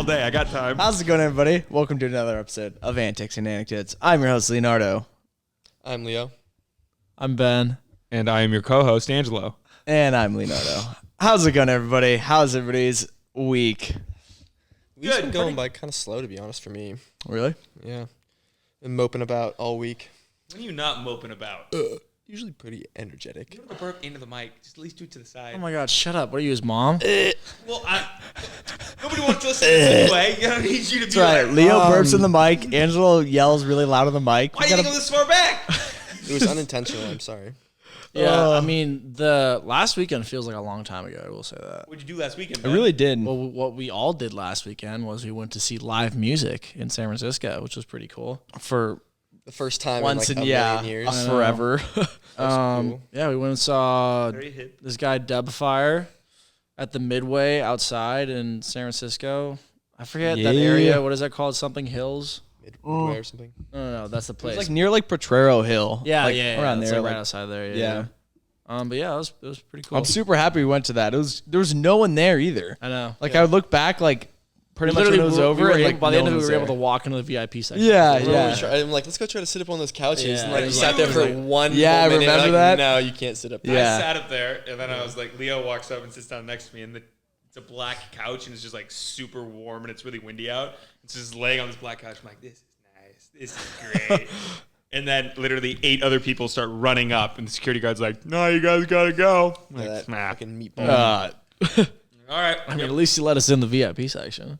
all day. I got time. How's it going, everybody? Welcome to another episode of Antics and Anecdotes. I'm your host, Leonardo. I'm Leo. I'm Ben. And I am your co-host, Angelo. And I'm Leonardo. How's it going, everybody? How's everybody's week? Week's been going by kind of slow, to be honest, for me. Really? Yeah. Been moping about all week. When are you not moping about? Usually pretty energetic. You don't have to burp into the mic. Just at least do it to the side. Oh my God, shut up. What are you, his mom? Well, nobody wants to listen to this anyway. I don't need you to be That's right. like, Leo burps in the mic. Angelo yells really loud on the mic. why do you think I'm this far back? It was unintentional, I'm sorry. Yeah, I mean, the last weekend feels like a long time ago, I will say that. What'd you do last weekend, I Ben? really did. Well, what we all did last weekend was we went to see live music in San Francisco, which was pretty cool. For The first time once in in, like a million years. forever. Cool. Yeah, we went and saw Very hip. this guy Dubfire at the Midway outside in San Francisco. I forget that Yeah. area. What is that called? Something Hills? Midway or something. No, that's the place. It's like near like Potrero Hill. yeah, like, yeah, around it's there. like right like- outside there. yeah. But yeah, it was pretty cool. I'm super happy we went to that. There was no one there either. I know. Like I would look back, like pretty much when it was over. and, like, by the no end of one it, we was were able to there. walk into the VIP section. Yeah, Remember yeah. I'm like, let's go try to sit up on those couches. Yeah. And like, Yeah. we sat there for one Yeah, I minute. remember like, that. No, you can't sit up there. Yeah. I sat up there, and then I was like, Leo walks up and sits down next to me, and it's a black couch, and it's just like super warm, and it's really windy out. It's just laying on this black couch. I'm like, this is nice. This is great. And then literally 8 other people start running up, and the security guard's like, no, you guys gotta go. I'm Yeah, like, that nah. fucking meatball. All right. I mean, at least you let us in the VIP section.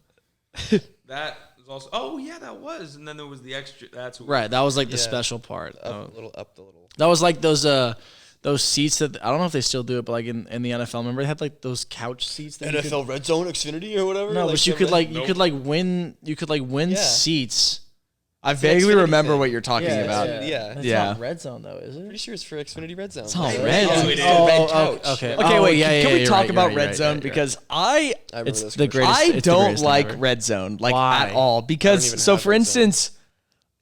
That was also. Oh yeah, that was. And then there was the extra. That's what Right, that was like the Yeah. special part. Up the little. That was like those seats that I don't know if they still do it, but like in the NFL, remember they had like those couch seats that you could, NFL Red Zone Xfinity or whatever? no, but you could like you Nope. could like win Yeah. seats. I the vaguely Xfinity remember thing. what you're talking Yeah, about. Yeah. That's Yeah. not Red Zone though, is it? Pretty sure it's for Xfinity Red Zone. It's not Yeah. Red Oh, Zone. it is. Red couch. Okay. Okay, Oh, wait. yeah, Can yeah, we you're talk right, about you're Red right, Zone? right. Because I remember It's those the commercials. greatest. I It's the don't greatest thing like ever. Red Zone like Why? at all. I Because don't even so have for Red Zone. instance,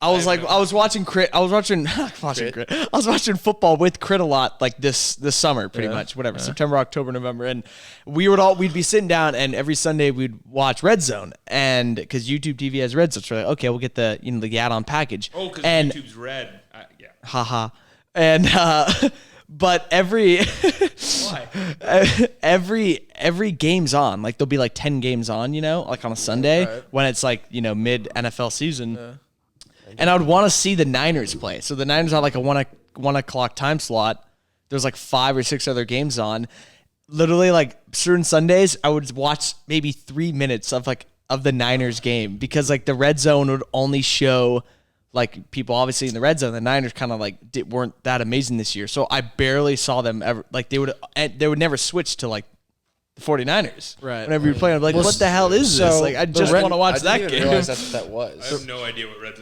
I was watching Crit. I was watching Crit. I was watching football with Crit a lot like this summer, pretty much. Whatever, September, October, November, and we'd be sitting down, and every Sunday we'd watch Red Zone, and because YouTube TV has Red Zone, so we're like, okay, we'll get the add-on package. Oh, because and YouTube's red. Yeah. haha, and but every every game's on. Like there'll be like 10 games on, like on a Sunday when it's like mid NFL season. And I would want to see the Niners play. So the Niners have like a 1 o'clock time slot. There's like 5 or 6 other games on. Literally, like certain Sundays, I would watch maybe 3 minutes of the Niners game because like the Red Zone would only show like people obviously in the Red Zone. The Niners kind of like weren't that amazing this year, so I barely saw them ever. Like they would never switch to like the 49ers. Right. Whenever you're playing, I'm like, what the hell is this? Like I just want to watch that I didn't game. even realize that's what that was. I have no idea what red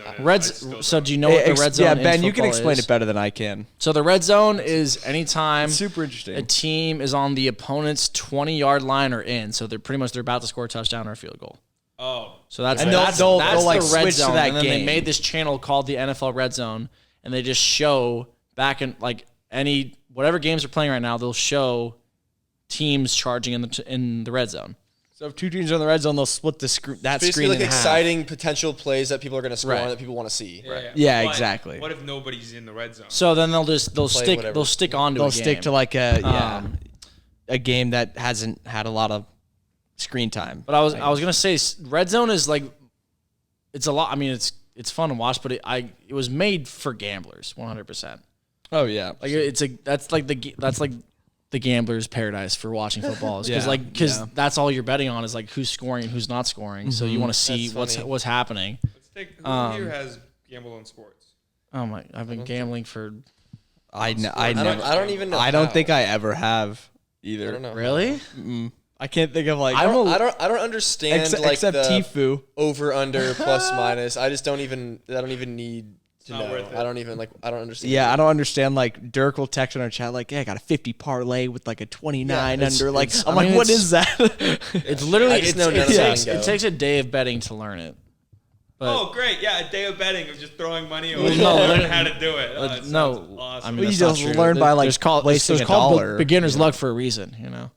zone is. So do you know what the Red Zone? Yeah, in Ben, you can football explain is? it better than I can. So the Red Zone is anytime Super a interesting. team is on the opponent's 20-yard line or in, so they're about to score a touchdown or a field goal. Oh. So that's And that's they'll, the like, Red switch to Zone, that and then they game. made this channel called the NFL Red Zone, and they just show back in like whatever games are playing right now, they'll show teams charging in the Red Zone. So if 2 teams are in the Red Zone, they'll split that Basically, screen like in half. exciting potential plays that people are going to score Right. on that people want to see. Yeah, But exactly. What if nobody's in the red zone? So then they'll stick whatever. onto They'll a game. stick to like a game that hasn't had a lot of screen time. But I was gonna say Red Zone is like it's a lot. I mean, it's fun to watch, but it was made for gamblers, 100%. Oh yeah, Like that's like the gambler's paradise for watching football, because Yeah, because that's all you're betting on is like who's scoring and who's not scoring. So you want to see That's funny. what's happening. Let's take who here has gamble on sports. Oh my! I've been gambling for I I don't even know. I don't how. think I ever have either. I don't know. really. I can't think of like I don't understand except the Tfue. over under plus minus. I don't even need to not know. worth it. I don't understand. Yeah, I don't understand. Like Dirk will text in our chat like, "Yeah, I got a 50 parlay with like a 29 under." Like, I'm like, what is that? It's literally I just know none of it takes a day of betting to learn it. But Oh, great. Yeah, a day of betting of just throwing money away No, and learning there- how to do it. Oh, that no, sounds awesome. I mean, Well, you that's not just true. learn by, like, wasting there's a called dollar, beginner's luck for a reason, you know.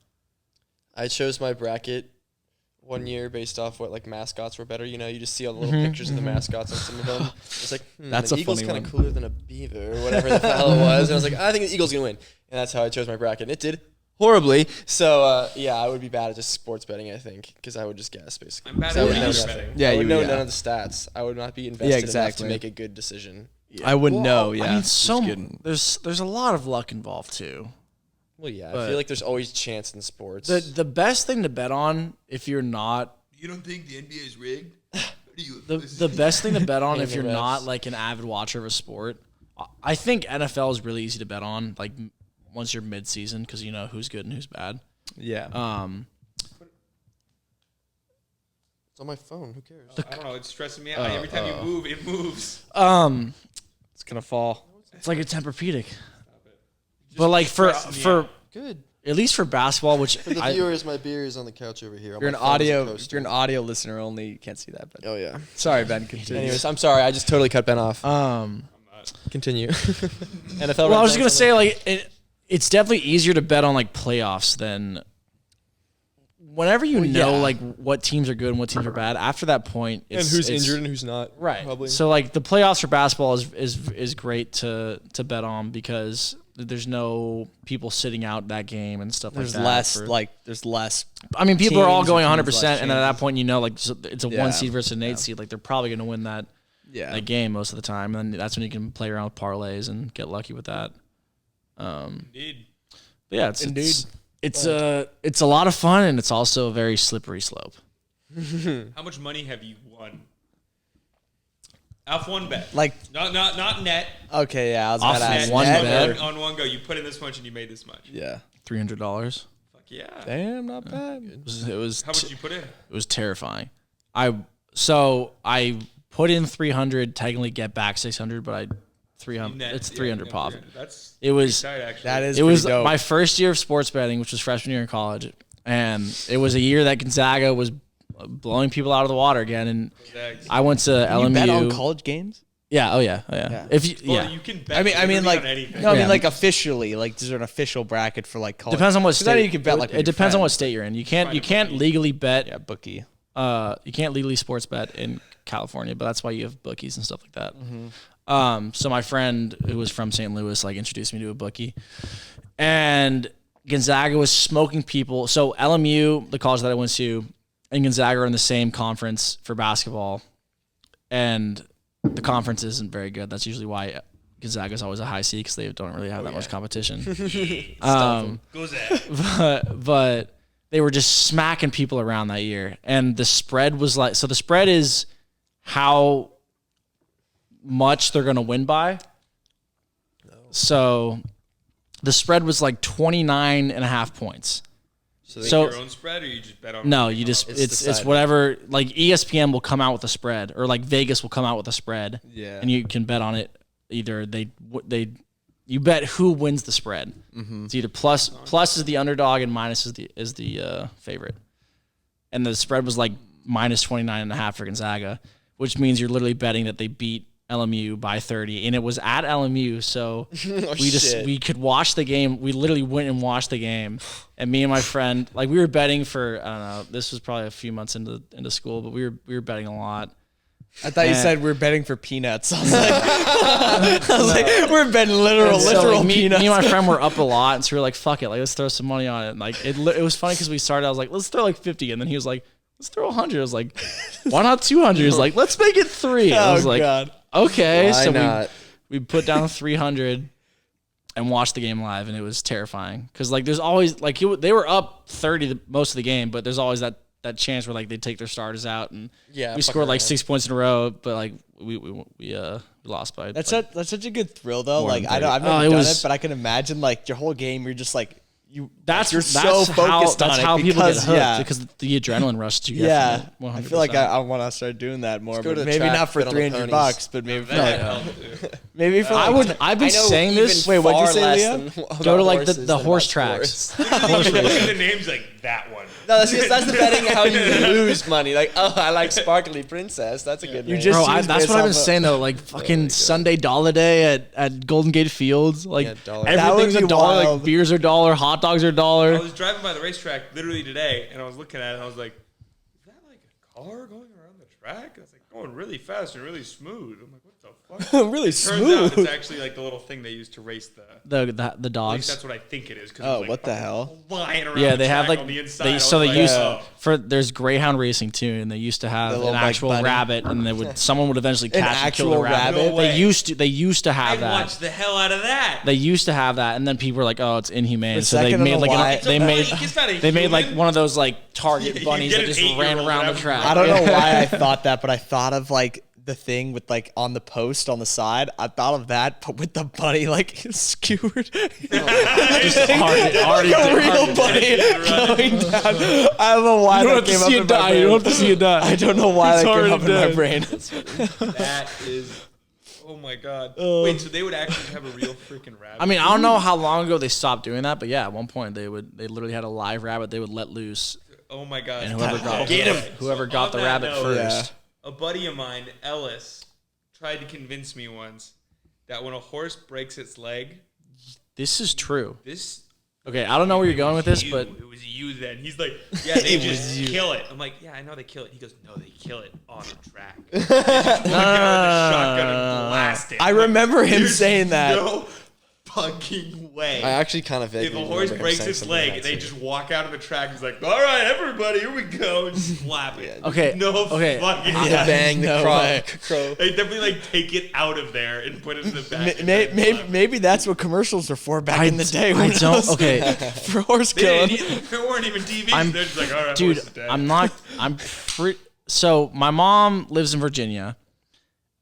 I chose my bracket one year based off what like mascots were better. You know, you just see all the little pictures of the mascots on some of them. It's like That's the a Eagle's funny kind of one. cooler than a beaver or whatever the hell it was. And I was like, I think the Eagle's gonna win, and that's how I chose my bracket. And it did horribly. So yeah, I would be bad at just sports betting. I think because I would just guess basically. I'm bad I at would know sports nothing. betting. Yeah, I would you- know yeah. none of the stats. I would not be invested enough exactly. to make a good decision. I wouldn't know. Well, Yeah, I mean, It's good. there's a lot of luck involved too. Well, yeah, I But- feel like there's always chance in sports. The best thing to bet on if you're not You don't think the NBA is rigged? the best thing to bet on if the you're refs. not like an avid watcher of a sport, I think NFL is really easy to bet on. Like once you're mid-season, because you know who's good and who's bad. Yeah. It's on my phone. Who cares? I don't know. It's stressing me out. Every time you move, it moves. It's gonna fall. It's like a Tempur-Pedic. But like for Good. at least for basketball, which For the viewers, my beer is on the couch over here. If you're an audio listener only, you can't see that. But Oh yeah. sorry, Ben. Continue. Anyways, I'm sorry. I just totally cut Ben off. Continue. NFL. well, I was just gonna say like it's definitely easier to bet on like playoffs than whenever you know yeah. like what teams are good and what teams are bad. After that point, and it's, who's it's- injured and who's not. right? Probably. So like the playoffs for basketball is great to bet on because there's no people sitting out that game and stuff There's like that. there's less. I mean, people are all teams going and 100%, teams, and at less that point, you know, like so it's a Yeah. 1 seed versus an 8 seed. Like they're probably going to win that Yeah. game most of the time, and then that's when you can play around with parlays and get lucky with that. Indeed. But yeah, it's a lot of fun, and it's also a very slippery slope. How much money have you won? Off one bet. Like Not net. okay, yeah. I was Off about to ask one that. bet. On one go, you put in this much and you made this much. Yeah. $300. Fuck yeah. Damn, not bad. It was How much did you put in? it was terrifying. I put in 300, technically get back 600, but 300. Net, It's 300 yeah, pop. 300. That's It was tight, actually. That is. it was pretty dope. my first year of sports betting, which was freshman year in college, and it was a year that Gonzaga was blowing people out of the water again. And Exactly. I went to Can you LMU. bet on college games? Yeah. Oh yeah. If you, Well, yeah, you can bet. I mean, literally like on anything. no, I Yeah. mean like officially, like is there an official bracket for like college? depends on what 'Cause I know state. you can bet like with it your depends on what friends. state you're in. You Find a can't bookie. legally bet. Yeah, bookie. You can't legally sports bet in California, but that's why you have bookies and stuff like that. So my friend who was from St. Louis like introduced me to a bookie, and Gonzaga was smoking people. So LMU, the college that I went to, and Gonzaga are in the same conference for basketball, and the conference isn't very good. That's usually why Gonzaga is always a high seed because they don't really have that much competition. Goes that. but they were just smacking people around that year, and the spread was like, so the spread is how much they're going to win by. So the spread was like 29.5 points. So Your own spread, or you just bet on? no, you just It's it's decided. whatever. Like ESPN will come out with a spread, or like Vegas will come out with a spread, Yeah. and you can bet on it. Either you bet who wins the spread. It's either plus is the underdog and minus is the favorite, and the spread was like minus 29.5 for Gonzaga, which means you're literally betting that they beat LMU by 30, and it was at LMU, so we could watch the game. We literally went and watched the game, and me and my friend, like we were betting for, I don't know, this was probably a few months into school, but we were betting a lot. I thought you said we're betting for peanuts. I was like, we're betting literal So, like, me peanuts. and my friend were up a lot, and so we were like, fuck it, like let's throw some money on it. And like it was funny because we started, I was like, let's throw like 50, and then he was like, let's throw 100. I was like, why not 200? He was like, let's make it 3. I was like, God. okay. Why So not? we put down 300 and watched the game live, and it was terrifying because like there's always like they were up 30 most of the game, but there's always that chance where like they take their starters out, and Yeah, we fuck scored like around. 6 points in a row, but like we lost by That's like, that's such a good thrill though. More Like than I don't, 30. I've never Oh, it done was- it, but I can imagine like your whole game. You're just like you're that's so how, focused on that's it how people get because, hooked yeah. because the adrenaline rush that you get Yeah, from it, I feel like 100%. I want to start doing that more, go but to the maybe track, not for bet on the $300, ponies. but maybe for That like, helped. maybe for I like, would. I've been saying this. Wait, what'd you say, Leo? Go to like the horse tracks. Look at the names like that one. No, that's the betting how you lose money. Like, oh, I like Sparkly Princess. That's a good name. just- Bro, used that's what I've been myself up. saying though. Like fucking Sunday Dollar Day at Golden Gate Fields. Like Yeah, dollar. everything's That a would be dollar. Like wild. beers are $1, hot dogs are I $1. was driving by the racetrack literally today, and I was looking at it, and I was like, car going around the track? I was like, going really fast and really smooth. I'm like, what the fuck? Really Turns out smooth. it's actually like the little thing they use to race the The At least dogs. that's what I think it is. Oh, like what the hell? Flying around Yeah, the they have track like on the inside. they I so was they like, used oh. for there's greyhound racing too, and they used to have The an little, like, actual bunny. rabbit, and they would someone would eventually catch and kill the actual rabbit. rabbit? No way. They used to have I that. watched the hell out of that. They used to have that, and then people were like, "Oh, it's inhumane." For a So they second, I made don't like know why. It's a they bunny, made it's not a they made like human. one of those like target You bunnies get that an just ran 8-year-old around the and track. I don't know why I thought that, but I thought of like the thing with like on the post on the side. I thought of that, but with the bunny like skewered. Just already Like a did- real bunny going down. I don't know why You don't that have to came up see in it my die. brain. You don't have to see it die. I don't know why It's that came already up in my dead. brain. That is. Oh my god. Wait, so they would actually have a real freaking rabbit? I mean, I don't know how long ago they stopped doing that, but yeah, at one point they literally had a live rabbit they would let loose, oh my god. and whoever got Get him. whoever So got on the that rabbit note, first. A buddy of mine, Ellis, tried to convince me once that when a horse breaks its leg, This is true. this. Okay, I don't know where you're going with this, you. but It was you then. He's like, yeah, they just kill it. I'm like, yeah, I know they kill it. He goes, no, they kill it on the track. They just walk out with a shotgun and blast it. I I'm like, remember him "There's saying that." No fucking way. I actually kind of If vaguely a horse remember him breaks saying its something like leg, that, they too. just walk out on the track. He's like, all right, everybody, here we go, and slap it. okay, No okay. fucking Yeah. bang the No way. crow. They definitely like take it out of there and put it in the back. and Maybe, then slap it. maybe that's what commercials are for back in the day. I when it don't. was Okay, for horse They killing. didn't even, there weren't even TVs. I'm- They're just like, all right, dude, horse is dead. I'm not. I'm pretty. So my mom lives in Virginia,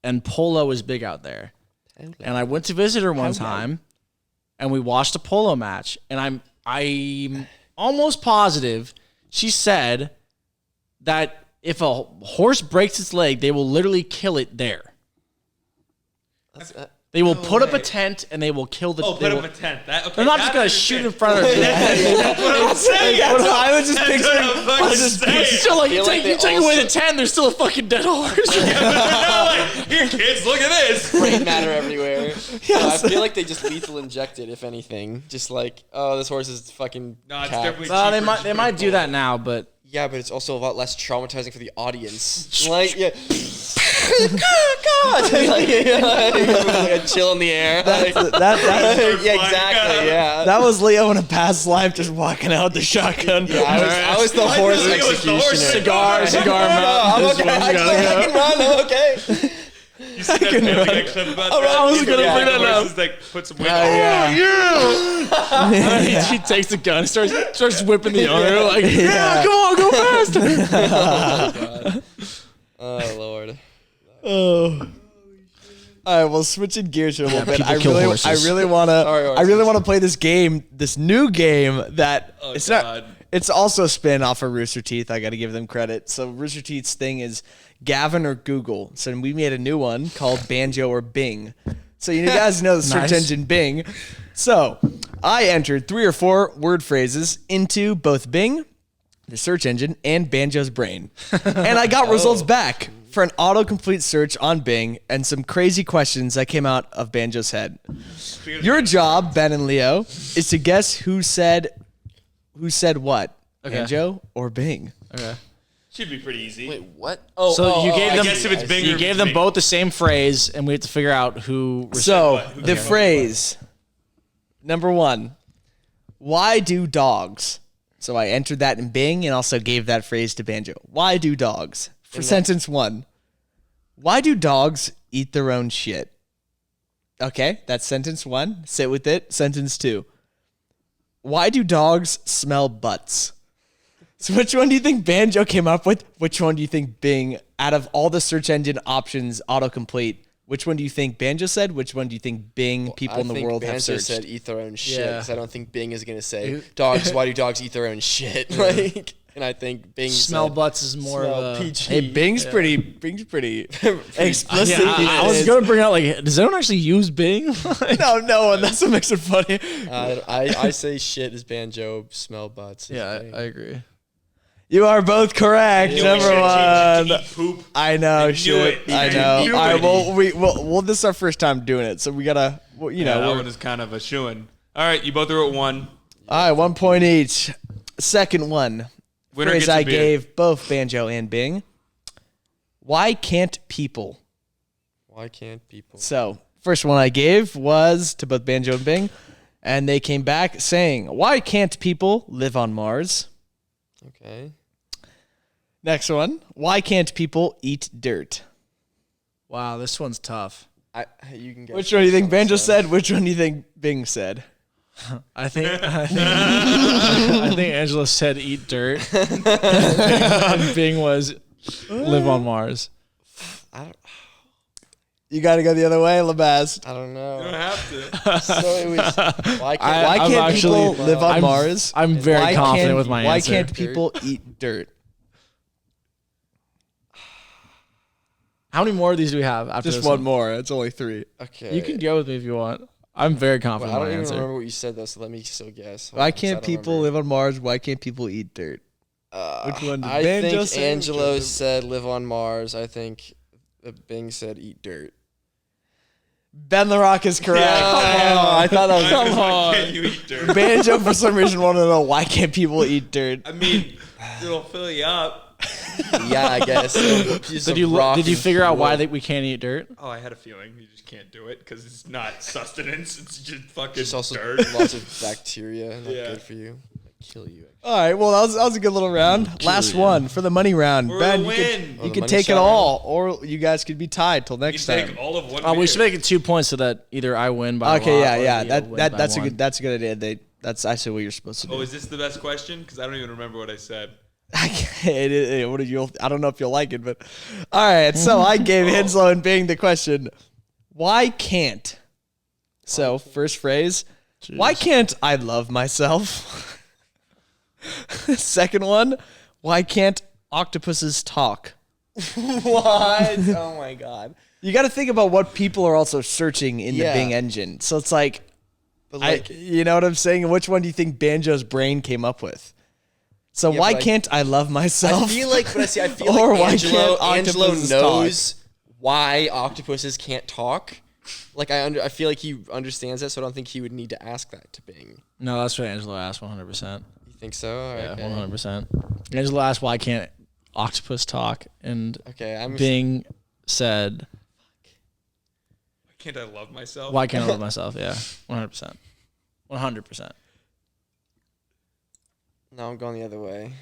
and polo is big out there. And I went to visit her one time, and we watched a polo match. And I'm almost positive she said that if a horse breaks its leg, they will literally kill it there. They will put up a way. tent and they will kill the. Oh, they put will- up a tent. That, okay, They're not just that I gonna shoot in understand. front of her. That's what I'm saying. I was just That's picturing. what I'm fucking saying. Still, like, you feel like take, you they take away also- the tent, there's still a fucking dead horse. Like, here, kids, look at this. Brain matter everywhere. Yes. I feel like they just lethal inject it, if anything. Just like, oh, this horse is fucking. No, it's capped. definitely They cheaper might just they put might a do bullet. that now, but Yeah, but it's also a lot less traumatizing for the audience. Like, yeah. God! like a chill in the air. Like, That yeah, exactly. Yeah. that was Leo in a past life just walking out with the shotgun. Yeah, I was the I horse thought it was the horse executioner. cigar No, I'm okay. I can run. I'm okay. You see that family clip about that? I was gonna People bring the that up. horses, like, put some weight he takes the gun, starts whipping the owner like, yeah, come on, go faster. Oh Lord. Oh. All right, well, switching gears here a little bit. people I kill really, horses. I really want to. Sorry, I really want to play this game, this new game that Oh, it's God. not. It's also a spin off of Rooster Teeth. I got to give them credit. So Rooster Teeth's thing is Gavin or Google. So we made a new one called Banjo or Bing. So you guys know the search Nice. engine Bing. So I entered 3 or 4 word phrases into both Bing, the search engine, and Banjo's brain. And I got results back for an autocomplete search on Bing and some crazy questions that came out of Banjo's head. Your job, Ben and Leo, is to guess who said what, Banjo or Bing. Okay. Should be pretty easy. Wait, what? Oh, So you gave I them, guess if it's Bing you or gave them Bing. both the same phrase, and we have to figure out who. So Who the came up phrase, number 1, why do dogs? So I entered that in Bing and also gave that phrase to Banjo. Why do dogs? For sentence 1, why do dogs eat their own shit? Okay, that's sentence 1. Sit with it. Sentence 2, why do dogs smell butts? So which one do you think Banjo came up with? Which one do you think Bing, out of all the search engine options, autocomplete, which one do you think Banjo said? Which one do you think Bing, people in the world, have Banjo searched? said eat their own shit. Yeah. 'Cause I don't think Bing is gonna say dogs. Why do dogs eat their own shit? Like, and I think Bing Smell said, butts is more smell of a. PG. Hey, Bing's pretty explicit. Yeah, I was gonna bring out like, does anyone actually use Bing? No one. That's what makes it funny. I say shit is Banjo. Smell butts. Is Bing. agree. You are both correct. Yeah, we Number should change it to 1. eat poop. I know. knew Shit. it. I You know. knew All right. it. Well, this is our first time doing it, so we gotta. Well, Yeah, that one is kind of a shoo-in. All right, you both are at 1. All right, 1 point each. Second one. Winner Phrase gets a I beer. gave both Banjo and Bing. Why can't people? Why can't people? So, first one I gave was to both Banjo and Bing, and they came back saying, why can't people live on Mars? Okay. Next one, why can't people eat dirt? Wow, this one's tough. You can guess. Which one do you think Banjo said? Which one do you think Bing said? I think Angelo said eat dirt, and Bing was live on Mars. You got to go the other way, Labaz. I don't You know. don't have to. So it was. Why can't, Why I'm can't actually- people live on Mars? I'm very Why confident can't- with my Why answer. can't people eat dirt? How many more of these do we have after Just this one more. It's only 3. Okay. You can go with me if you want. I'm very confident I in don't my even answer. remember what you said though, so let me still guess. Why can't people live on Mars? Why can't people eat dirt? Which one did I Banjo think say? Angelo said live on Mars. I think Bing said eat dirt. Ben LaRocca is correct. I thought that was Come on. Can't you eat dirt? Banjo for some reason wanted to know why can't people eat dirt. I mean, it'll fill you up. Yeah, I guess. Did you figure out why we can't eat dirt? Oh, I had a feeling you just can't do it because it's not sustenance. It's just fucking It's also dirt. lots of bacteria. Not Yeah. good for you. Kill you. All right, well that was a good little round. Last one for the money round. For Ben, the win. you the can money take it shot all, or you guys could be tied till You next take time. all of one. We beer. should make it 2 points so that either I win by a Okay, lot or yeah. Leo wins by That's a one. good idea. That's actually what you're supposed to do. Oh, is this the best question? Because I don't even remember what I said. I don't know if you'll like it, but all right. So I gave Henslow and Bing the question: why can't? So first phrase: why can't I love myself? Second one: why can't octopuses talk? What? Oh my god! You got to think about what people are also searching in the Yeah. Bing engine. So it's like, But you know what I'm saying? Which one do you think Banjo's brain came up with? So Yeah, why but can't I love myself? I feel like Or why Angelo can't octopuses knows why octopuses can't talk. Like I feel like he understands that, so I don't think he would need to ask that to Bing. No, that's what Angelo asked 100%. You think so? All right, Yeah, okay. 100%. Angelo asked why can't octopus talk, and Okay, I'm Bing said Why can't I love myself? why can't I love myself? Yeah, 100%. 100%. No, I'm going the other way.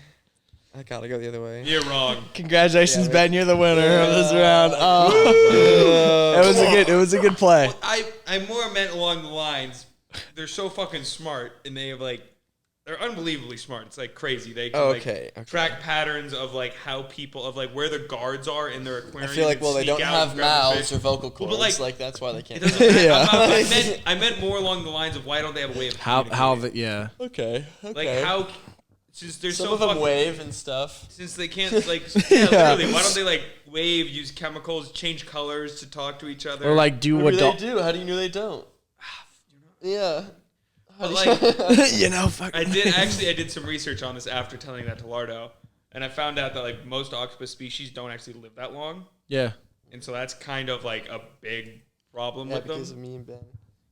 I gotta go the other way. You're wrong. Congratulations, Yeah, Ben. You're the winner of this round. It was a good play. Well, I more meant along the lines. They're so fucking smart, and they have they're unbelievably smart. It's like crazy. They can Okay. track patterns of how people where the guards are in their I aquarium. feel like and they sneak don't out have and grab the mouths fish. or vocal cords. Well, but, like that's why they can't. It doesn't matter. Yeah. I meant more along the lines of why don't they have a way of How communicating? yeah. Okay. Like how since they're Some so of them fucking, wave and stuff. since they can't literally why don't they wave, use chemicals, change colors to talk to each other? Or do What what do do they do? How do you know they don't? Yeah. But, Fuck. I did some research on this after telling that to Lardo, and I found out that most octopus species don't actually live that long, Yeah. and so that's kind of a big problem Yeah, with them. because of me and Ben.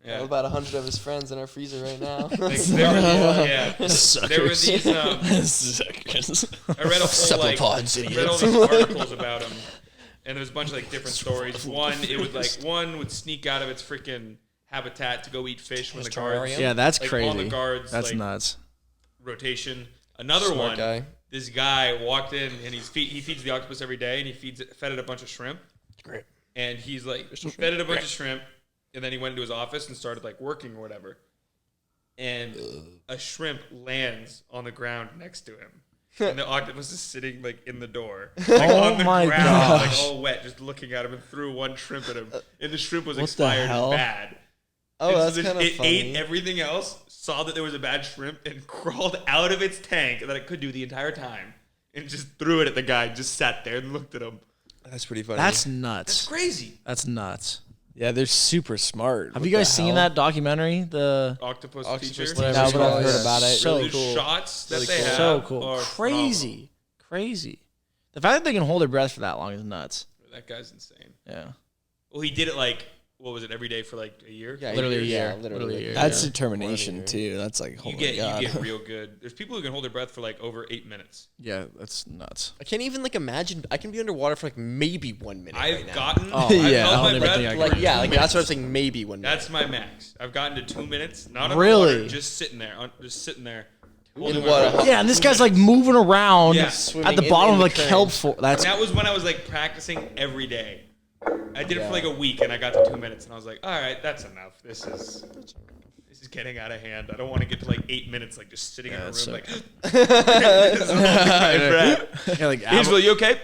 Yeah. Well, about 100 of his friends in our freezer right now. There were these. I read a whole I read all these articles about them, and there's a bunch of different stories. One would sneak out of its freaking habitat to go eat fish when the guards. Yeah, that's on crazy. the guards. That's nuts. Rotation. Another Smart one. guy. This guy walked in and he feeds the octopus every day, and he fed it a bunch of shrimp. Great. And he's fed it a bunch of shrimp, and then he went into his office and started working or whatever. And a shrimp lands on the ground next to him. And the octopus is sitting in the door, on the my ground, gosh. all wet, just looking at him, and threw one shrimp at him. And the shrimp was What the expired hell? and bad. Oh, And that's so kind of it funny. ate everything else, saw that there was a bad shrimp, and crawled out of its tank that it could do the entire time, and just threw it at the guy. Just sat there and looked at him. That's pretty funny. That's nuts. That's crazy. That's nuts. Yeah, they're super smart. Have What you guys the seen hell? that documentary? The Octopus Octopus teacher. teacher. No, but I've Oh, heard yeah. about it. So Really cool. shots that Really they cool. have So cool. are Crazy. Crazy. The fact that they can hold their breath for that long is nuts. phenomenal. That guy's insane. Yeah. Well, he did it what was it, every day for like a year? Yeah, Literally a year. Yeah, literally a year. That's determination too. That's like, oh You my get God. real good. There's people who can hold their breath for like over 8 minutes. Yeah, that's nuts. I can't even like imagine. I can be underwater for like maybe 1 minute. I've right now. gotten. Oh, I've yeah. held I my don't even breath think I for could. Like, yeah, 2 like minutes. that's what I'm saying. Maybe 1 minute. That's my max. I've gotten to 2 minutes, not on Really? the water, just sitting there, just sitting there. holding my what? breath. Yeah, and this guy's like moving around Yeah. at Swimming the in bottom of the a current. kelp forest. That's And that was when I was like practicing every day. I did it for like a week, and I got to 2 minutes, and I was like, all right, that's enough. This is getting out of hand. I don't want to get to like 8 minutes, like just sitting in a room, so- like. This is holding my breath. yeah, like Angelo, you okay?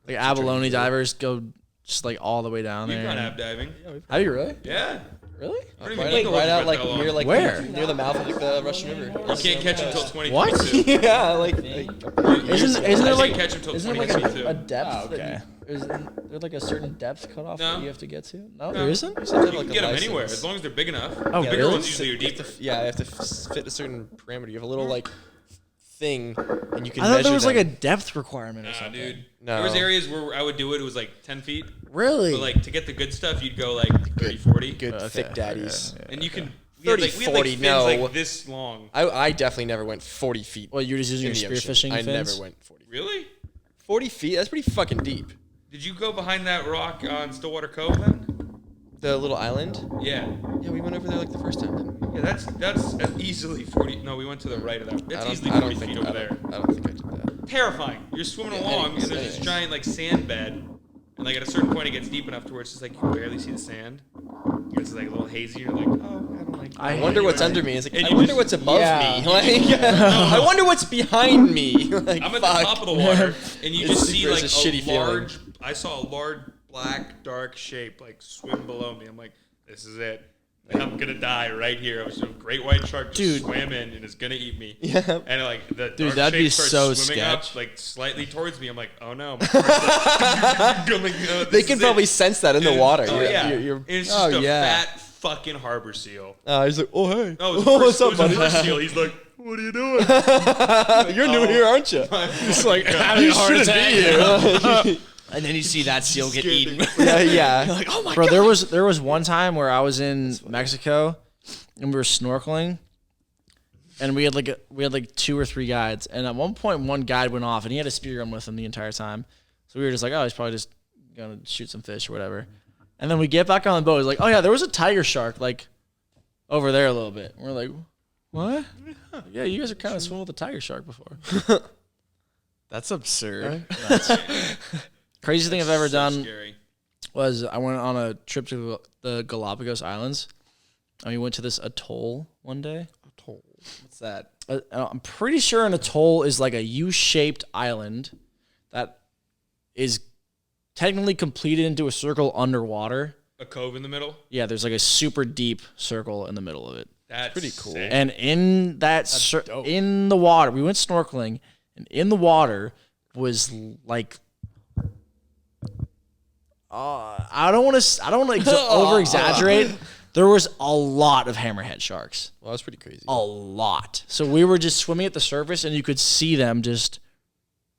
like abalone divers go just like all the way down You've there. gone ab diving. Have you really? Yeah. Really? I don't even Right, need to hold right your out breath like that long. near like Where? near the mouth of like the Russian River. You can't catch him until 2022. What? Yeah, like Isn't there I like can't catch him till isn't there like 2022. a depth? Oh, okay. Isn't there like a certain depth cutoff No. that you have to get to? No, No. there isn't. You can get them anywhere as long as they're big enough. Oh, the bigger really? ones usually are deeper. yeah, you have to fit a certain parameter. You have a little like thing, and you can. I thought measure there was like a them. depth requirement or Nah, something. dude. No. There was areas where I would do it. It was like 10 feet. Really? But like to get the good stuff, you'd go like 30, 40. good thick daddies. And you can. 30, we had 40, fins no. like this long. I definitely never went 40 feet. Well, you're just using in your the ocean. spearfishing I fins? never went 40 feet. Really? 40 feet? That's pretty fucking deep. Did you go behind that rock on Stillwater Cove then? The little island? Yeah. Yeah, we went over there like the first time then. Yeah, that's easily 40. No, we went to the right of that. That's easily I 40 don't feet think, over I there. don't, I don't think I did that. Terrifying. You're swimming Yeah, along, anyways, and there's this anyways. giant like sand bed, and like at a certain point it gets deep enough to where it's just like you can barely see the sand. It's like a little hazy. You're like, oh, I don't like. I wonder what's under me. It's like, And I you wonder just- what's above Yeah. me. Like, I wonder what's behind me. Like, I'm at fuck. the top of the water, and you It's just see super- like it's a shitty a feeling. large. I saw a large black dark shape like swim below me. I'm like, this is it. And I'm gonna die right here. A great white shark just Dude. swam in and is gonna eat me. Yeah. And like the Dude, dark that'd shape be starts so swimming up sketch. like slightly towards me. I'm like, oh no. I'm like, They can probably sense that in the water. Oh You're- yeah. you're- It's just a yeah. fat fucking harbor seal. he's like, oh, hey. No, it was Oh, a what's up, it was a buddy? first seal. He's like, what are you doing? You're new here, aren't you? It's like You shouldn't be here. And then you see that seal get eaten. yeah, yeah. Like, oh my Bro, God. there was one time where I was in Mexico and we were snorkeling, and we had like 2 or 3 guides, and at one point one guide went off and he had a spear gun with him the entire time, so we were just like, oh, he's probably just gonna shoot some fish or whatever. And then we get back on the boat, he's like, oh yeah, there was a tiger shark like over there a little bit. And we're like, what? Yeah, you guys are kind of swimming with a tiger shark before. That's absurd. Craziest thing I've ever so done scary. was I went on a trip to the Galapagos Islands, and we went to this atoll one day. What's that? I'm pretty sure an atoll is like a U-shaped island that is technically completed into a circle underwater. A cove in the middle. Yeah, there's like a super deep circle in the middle of it. That's pretty cool. sick. And in that in the water, we went snorkeling, and in the water was like I don't want to over exaggerate. There was a lot of hammerhead sharks. Well, that's pretty crazy. A lot. So we were just swimming at the surface, and you could see them just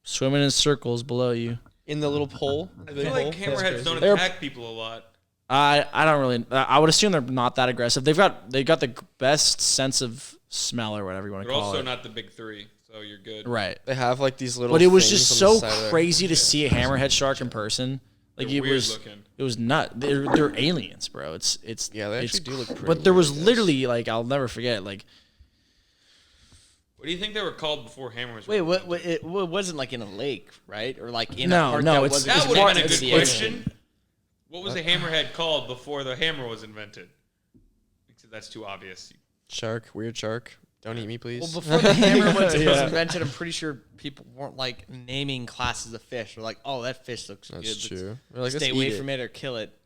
swimming in circles below you. In the little hole. I feel like hammerheads don't They're- attack people a lot. I don't really. I would assume they're not that aggressive. They've got the best sense of smell or whatever you want to They're call also it. not the big 3, so you're good. Right. They have like these little. But it was things just on the so side of their- crazy to see a hammerhead shark in person. Like They're it weird was. looking. It was nut. They're aliens, bro. It's Yeah, they it's actually do look pretty. But there was weird, I guess. literally like I'll never forget like What do you think they were called before hammers? Wait, it wasn't like in a lake, right? Or like in No, a park no, that it's- wasn't That would have been a connected to good the question. What was a hammerhead called before the hammer was invented? That's too obvious. Shark, weird shark. Don't eat me, please. Well, before the hammer was invented, I'm pretty sure people weren't like naming classes of fish. They're like, oh, that fish looks That's good. true. They're like, Stay let's away eat from it or kill it.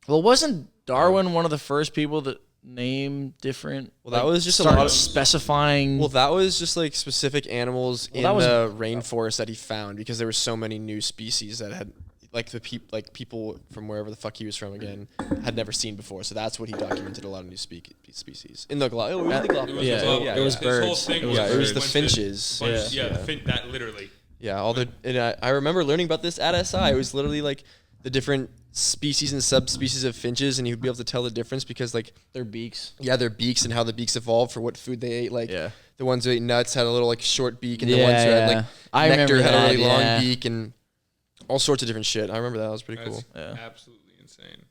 well, wasn't Darwin one of the first people that named different? Well, that was just a started lot of- specifying. Well, that was just like specific animals in that was- the rainforest that he found because there were so many new species that had like people from wherever the fuck he was from again had never seen before. So that's what he documented, a lot of new species in the Galapagos. Yeah, Well, it was his whole birds. thing It was Yeah, it was birds. the Went to finches. bunch- Yeah. the fin, that literally. Yeah, all the and I remember learning about this at SI. It was literally like the different species and subspecies of finches, and you'd be able to tell the difference because like Their beaks. their beaks and how the beaks evolved for what food they ate. Like Yeah. the ones who ate nuts had a little like short beak, and the Yeah, ones who had yeah. like I nectar remember had a really that, long yeah. beak, and all sorts of different shit. I remember that. That was pretty That's cool. Yeah. absolutely insane.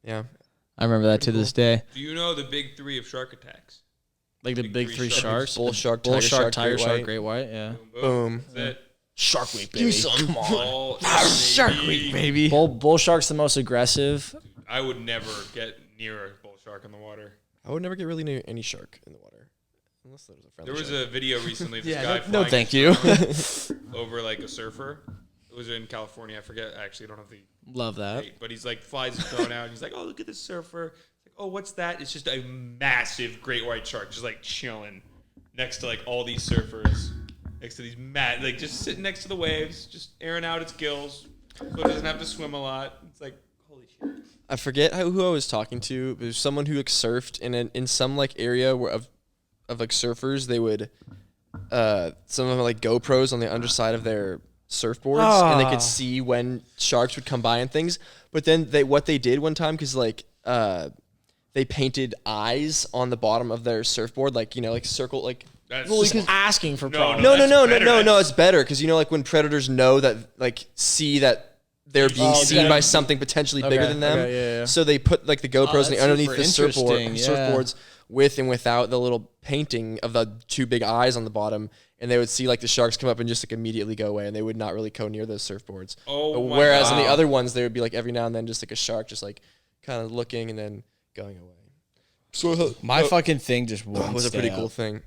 Yeah. I remember that to this day. Do you know the big 3 of shark attacks? Like the big three sharks. Bull shark, Bull tiger shark, tiger great shark, white. great white. Yeah. Boom. That's it. Shark Week, baby. Come on. All Shark Week, baby. Bull shark's the most aggressive. I would never get near a bull shark in the water. I would never get really near any shark in the water. Unless there was a friendly There was shark. a video recently of this Yeah, guy no flying thank his you. drone over like a surfer. It was in California. I forget. Actually, I don't have the Love that. date, but he's like flies his drone out. And he's like, "Oh, look at this surfer." It's like, "Oh, what's that?" It's just a massive great white shark, just like chilling next to like all these surfers, next to these like just sitting next to the waves, just airing out its gills, so it doesn't have to swim a lot. It's like, holy shit. I forget who I was talking to. It was someone who like surfed in some like area where of like surfers. They would some of them had, like GoPros on the underside of their surfboards, and they could see when sharks would come by and things. But then what they did one time, because like they painted eyes on the bottom of their surfboard, like like circle like. That's Just asking for problems. No, that's better. it's better because like when predators know that like see that they're being seen by something potentially bigger than them. Okay, yeah. So they put like the GoPros that's underneath super the interesting, yeah. surfboards with and without the little painting of the 2 big eyes on the bottom, and they would see like the sharks come up and just like immediately go away, and they would not really go near those surfboards. Oh my Whereas in the God. other ones, there would be like every now and then just like a shark just like kind of looking and then going away. So My fucking thing just that was a pretty cool thing.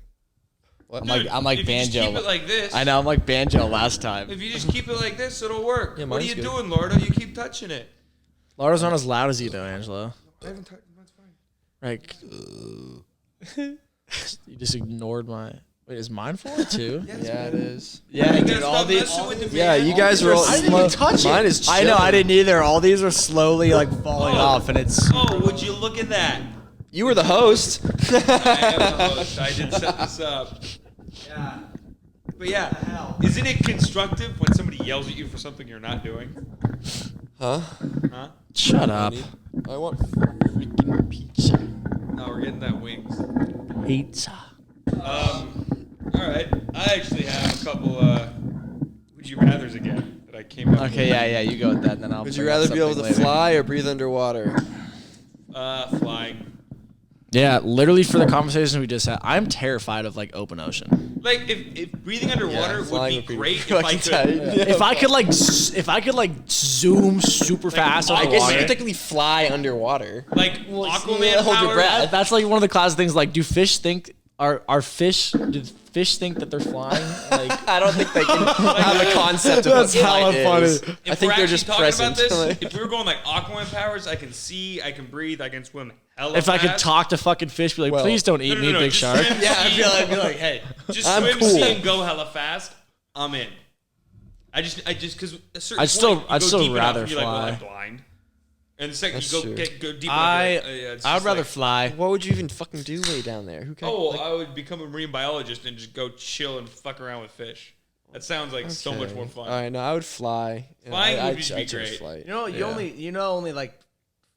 I'm like if you just Banjo. keep it like this. I know, I'm like Banjo last time. If you just keep it like this, it'll work. Yeah, what are mine's you good. doing, Lordo? You keep touching it. Laura's not as loud as you though, Angelo. I haven't touched. That's fine. Like, you just ignored my. Wait, is mine full too? Yeah, it is. Yeah, You dude, gotta all stop these. messing with the Yeah, man. you guys are all. I didn't even touch it. Mine is. I know, I chilling. didn't either. All these are slowly like falling off, and it's. Oh, would you look at that? You were the host. I am the host. I did set this up. Yeah. But yeah, isn't it constructive when somebody yells at you for something you're not doing? Huh? Huh? Shut up. I want freaking pizza. No, we're getting that wings. Pizza. All right. I actually have a couple would you rathers again that I came up Okay, yeah, you go with that, and then I'll. Would you bring up rather be able to something later. fly or breathe underwater? with. Flying. Yeah, literally for the conversation we just had, I'm terrified of like open ocean. Like if breathing underwater would flying be would be great if fucking I could. tight. If I could like zoom super fast I on the guess you water. could technically fly underwater. Like Aquaman hold your powers. breath. That's like one of the classic things. Like, do fish think are fish? Do fish think that they're flying? Like, I don't think they can have a concept of That's what hella flight funny. is. If I think we're they're actually just talking present. about this, Like- if we were going like Aquaman powers, I can see, I can breathe, I can swim hella if I could fast. talk to fucking fish, be like, Well, please don't eat me, big just shark. swim, Yeah, I'd see- be like, hey. just I'm swim, cool. see, and go hella fast. I'm in. I just, because a certain I'd still- point, you I'd go still deep enough rather and you're like, well, I'm fly. blind. And the second That's you true. go deep enough, I you're like, it's I'd just rather like, fly. What would you even fucking do way down there? Who can? Oh, I would become a marine biologist and just go chill and fuck around with fish. That sounds like so much more fun. All right, no, I would fly. Flying would I'd just be choose great. flight. You know only like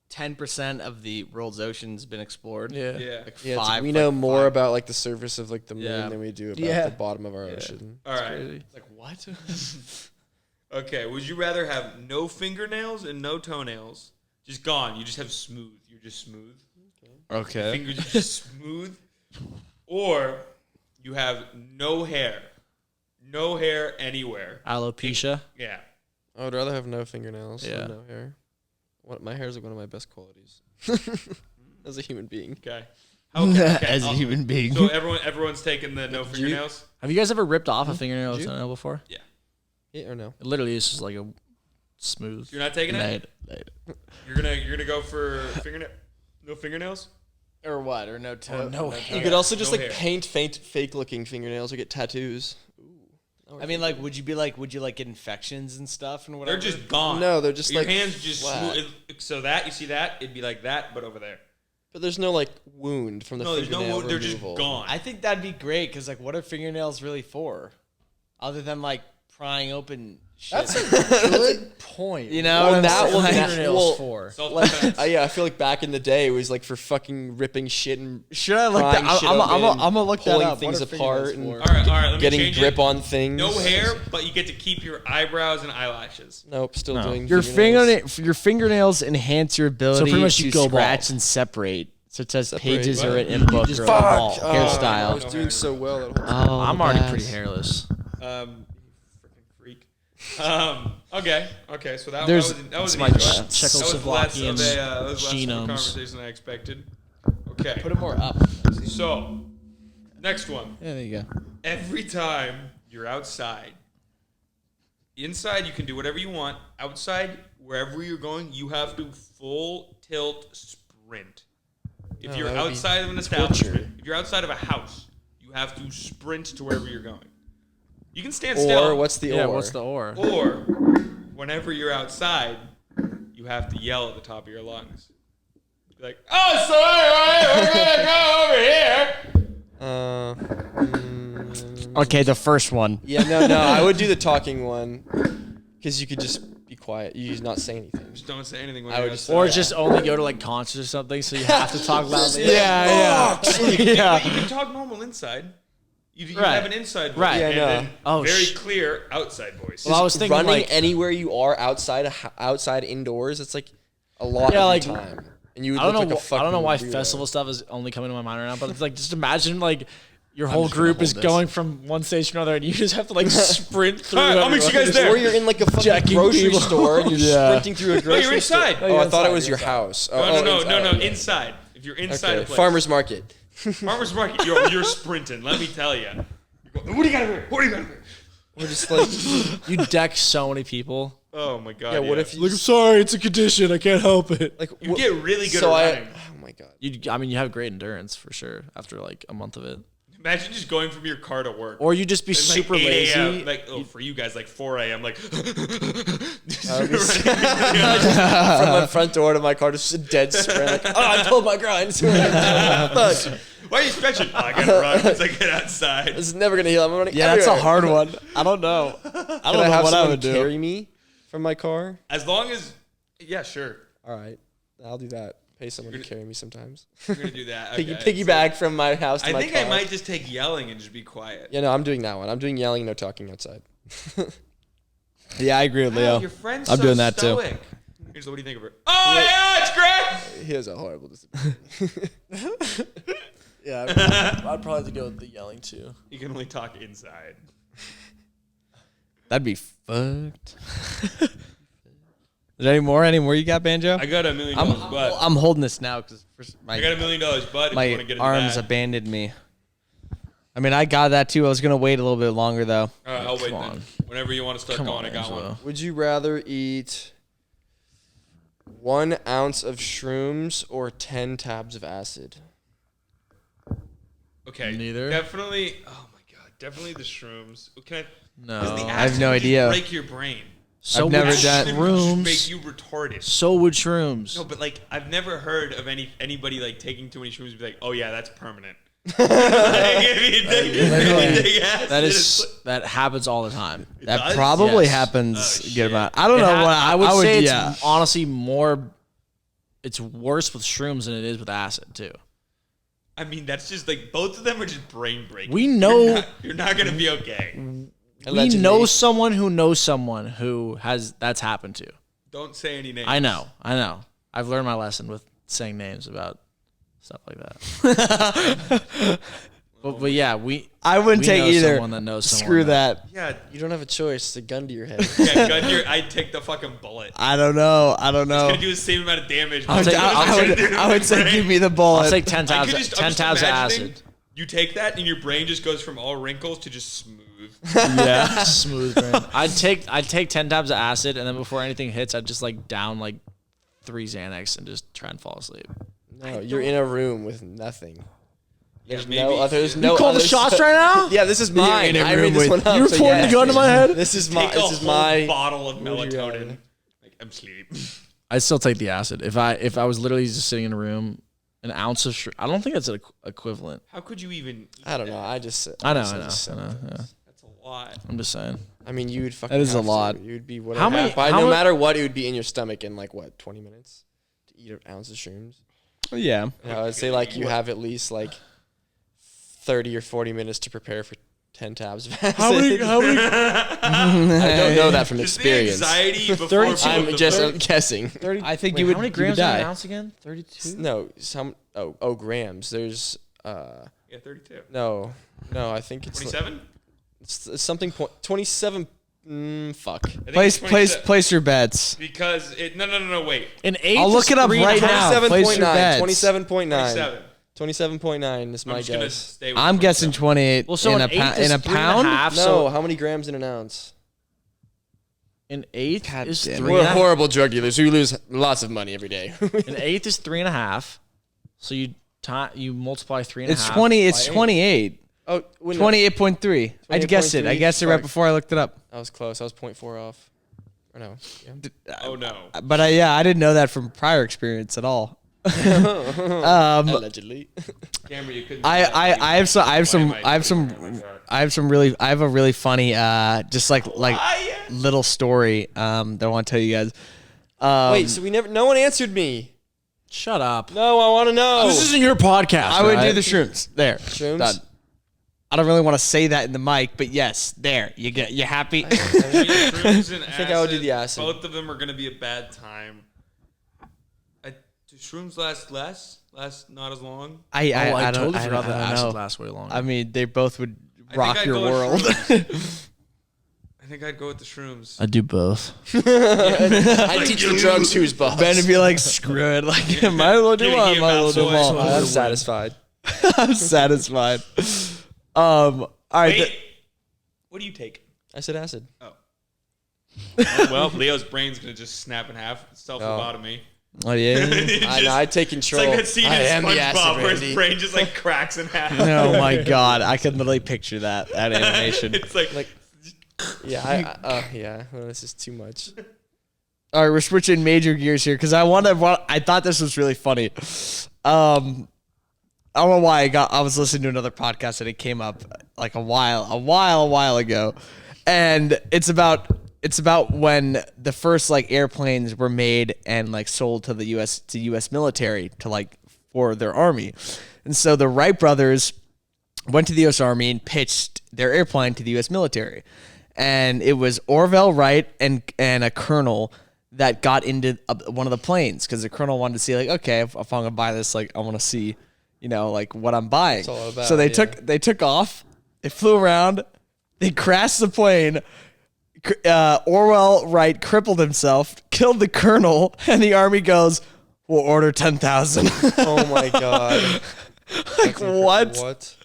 10% of the world's ocean's been explored. Yeah. Yeah. Yeah, it's like Five, we know like more five. about like the surface of like the moon Yeah. than we do about Yeah. the bottom of our ocean. All right. It's like what? Okay. Would you rather have no fingernails and no toenails? Just gone. You just have smooth. You're just smooth. Okay. Fingers are just smooth. Or you have no hair. No hair anywhere. Alopecia. Yeah. I would rather have no fingernails Yeah. than no hair. My hair is like one of my best qualities as a human being. Okay. Okay. As a human being. So everyone's taking the no fingernails? Have you guys ever ripped off a fingernail or Did you? toenail before? Yeah or no? It literally is just like a smooth. You're not taking it? You're gonna go for no fingernails? Or what? Or no toe? no You hair. could also just No like hair. paint fake looking fingernails or get tattoos. I mean, like, would you like get infections and stuff and whatever? They're just gone. No, they're just Your like hands just flat. smooth. So that you see that it'd be like that, but over there. But there's no like wound from the No, there's no fingernail wound. They're just removal. gone. I think that'd be great because like, what are fingernails really for? Other than like prying open shit. That's a good point. You know, Well, and that like, Fingernails for. Self-defense. yeah, I feel like back in the day it was like for fucking ripping shit and should I look that? prying shit open I'm gonna look that pulling up. things What are apart fingernails and for? All right, let me getting change grip it. on things. No hair, but you get to keep your eyebrows and eyelashes. Nope, still No. doing Your fingernails. your fingernails enhance your ability pretty much to you go scratch bald. and separate. So it says Separate. pages What? are in book just or fuck. ball, Oh, hairstyle. I was doing so well that whole time. Oh, I'm the already best. pretty hairless. You freaking freak. Okay. So that There's- was my an easy one. Czechoslovakian That was less of a genomes. conversation than I expected. Okay. Put it more up. So, next one. Yeah, there you go. Every time you're outside, inside you can do whatever you want. Outside, wherever you're going, you have to full tilt sprint. If Oh, you're that would be outside of an establishment, torture. if you're outside of a house, you have to sprint to wherever you're going. You can stand Or still. what's the Yeah, or? what's the or? Or whenever you're outside, you have to yell at the top of your lungs. Be like, oh, sorry, we're gonna go over here. Okay, the first one. Yeah, no, I would do the talking one because you could just be quiet. You just not say anything. Just don't say anything when I you're would just- outside. Or just only go to like concerts or something, so you have to talk loudly. Yeah. But you can talk normal inside. You Right. have an inside voice Right. Yeah, I and know. then Oh, very clear outside voice. Well, I was thinking running like anywhere you are outside indoors. It's like a lot Yeah, of like, your time, and you would I don't look know. like a fucking I don't know why weirdo. festival stuff is only coming to my mind right now, but it's like just imagine like your whole just gonna group is hold this. going from one stage to another, and you just have to like sprint through. All right, I'll meet you guys there. Or you're in like a fucking Jacking grocery people. store and you're Yeah. sprinting through a grocery you're store. inside. Oh, I thought it was your house. No, inside. inside. If you're inside Okay. a place. Farmer's market. Farmer's market, you're sprinting, let me tell you. What do you got over here? What do you got over here? We're just like, You deck so many people. Oh my god. yeah. What if you I'm sorry, it's a condition. I can't help it. like You get really good so at running. oh my god. I mean, you have great endurance for sure after like a month of it. Imagine just going from your car to work. Or you just be It's like super 8 lazy. a.m., like, for you guys, like 4 a.m. Like, From the front door to my car, just a dead sprint. Like, oh, I pulled my grind. Fuck. why are you stretching? Oh, I gotta run once I get outside. This is never gonna heal. I'm running. Yeah, that's a everywhere. hard one. I don't know. I Can don't I know have what I someone would do. carry me from my car? As long as, yeah, sure. All right, I'll do that. Pay someone to carry me sometimes. We're gonna do that. Piggy, Okay. piggyback from my house to I my think car. I might just take yelling and just be quiet. Yeah, no, I'm doing that one. I'm doing yelling, no talking outside. Yeah, I agree with Wow, Leo. your friend's I'm so doing that too. stoic. Here's what do you think of her? Oh yeah, it's great. He has a horrible disability. Yeah, I'd probably have to go with the yelling too. You can only talk inside. That'd be fucked. Is there any more? Any more you got, Banjo? I got $1 million, but I'm holding this now because I got $1 million, but if you want my to get into arms that, abandoned me. I mean, I got that too. I was gonna wait a little bit longer though. all right, I'll wait Come then. on. Whenever you want to start Come going, on, I got Angelo. one. Would you rather eat 1 ounce of shrooms or 10 tabs of acid? Okay, Neither. Definitely. Oh my god, definitely the shrooms. Can I? No. Because the I have acid no would just idea. Break your brain. So I've never would done- It would just make shrooms. you retarded. So would shrooms. No, but like I've never heard of anybody like taking too many shrooms and be like, oh yeah, that's permanent. That happens all the time. That does? probably Yes. happens Oh, a good shit. amount. I don't know what I would say it's yeah. honestly more. It's worse with shrooms than it is with acid too. I mean, that's just like both of them are just brain breaking. We know- you're not gonna be okay. We know someone who knows someone who has that's happened to. Don't say any names. I know. I've learned my lesson with saying names about stuff like that. but yeah, I wouldn't we take know either. someone that knows someone Screw that- that. Yeah, You don't have a choice. It's a gun to your head. yeah, gun here. I'd take the fucking bullet. I don't know. I don't It's know. gonna do the same amount of damage. I would, but it's I gonna would, do to I my would say brain. give me the bullet. I'll take 10 I tabs. could just- 10 I'm just tabs of imagining acid. You take that and your brain just goes from all wrinkles to just smooth. yeah. Smooth brain. I'd take 10 tabs of acid, and then before anything hits, I'd just like down like 3 Xanax and just try and fall asleep. No, you're in a room with nothing. There's maybe. no others. No You call the others- shots right now? Yeah, this is mine. in a I room made this with- one up. You were so pointing yes. the gun to my head? This is Take my. a This is whole my bottle of Would you rather? melatonin. Like I'm sleep. I'd still take the acid. If I was literally just sitting in a room, an ounce of I don't think that's an equivalent. How could you even? Eat I don't know. that? I just. I know. Yeah. Yeah. That's a lot. I'm just saying. I mean, you would fucking. That is a have to. lot. You'd be whatever. How many- No matter what, it would be in your stomach in like what 20 minutes to eat an ounce of shrooms. Yeah. I would say like you have at least like 30 or 40 minutes to prepare for 10 tabs of acid. How many? I don't know that from Just experience. the anxiety before 32. I'm just guessing. 30. I think Wait, you would. How many you would grams in die. an ounce again? 32. No, grams. There's Yeah, 32. no, I think it's 27? it's something 27. Fuck. I think it's Place 27. place your bets. Because it no wait. An 8. I'll look it up right now. Place your 27.9. bets. 27.9. 27. 27.9 is I'm my just gonna guess. stay with I'm guessing 27. 28 Well, so in an a eighth is in a 3.5, pound. No, So how many grams in an ounce? an eighth God is damn it. 3. We're horrible drug dealers. We lose lots of money every day. An eighth is 3.5. So you multiply 3.5. It's 20. It's by 28. Oh, 28.3. I guessed it. I 28.3. guessed it right Fuck. before I looked it up. I was close. I was 0.4 off. Or no. Yeah. Oh no. But I didn't know that from prior experience at all. Allegedly. Cameron, you couldn't. I have a really funny just like little story that I want to tell you guys. Wait, so no one answered me. Shut up. No, I want to know. This isn't your podcast. I would do right? the shrooms. There. Shrooms? Done. I don't really want to say that in the mic, but yes, there. You happy? I think I would do the acid. Both of them are gonna be a bad time. Do shrooms last not as long? I don't totally forgot that acid know. lasts way longer. I mean, they both would I rock think I'd your go with world. shrooms. I think I'd go with the shrooms. I do both. I teach the drugs who's boss. Ben would be like, screw it. Like, might as well do Give one. me Might as well do a them mouthful. all. I'm satisfied. I'm satisfied. All right. Wait, what do you take? I said acid. Oh. Well, Leo's brain's gonna just snap in half. Self-lobotomy. Oh yeah. I take control. It's like that scene I in am the acid, SpongeBob where his Randy. brain just like cracks in half. Oh my god, I can literally picture that animation. It's like Yeah, yeah. Well, this is too much. All right, we're switching major gears here because I thought this was really funny. I don't know why I was listening to another podcast and it came up like a while ago, and it's about when the first like airplanes were made and like sold to the U.S. military to like for their army, and so the Wright brothers went to the U.S. Army and pitched their airplane to the U.S. military, and it was Orville Wright and a colonel that got into one of the planes because the colonel wanted to see like, okay, if I'm gonna buy this, like I want to see, like what I'm buying. all about, so they yeah. took off, they flew around, they crashed the plane. Orwell Wright crippled himself, killed the colonel, and the army goes, "We'll order 10,000." Oh my god. Like what? What?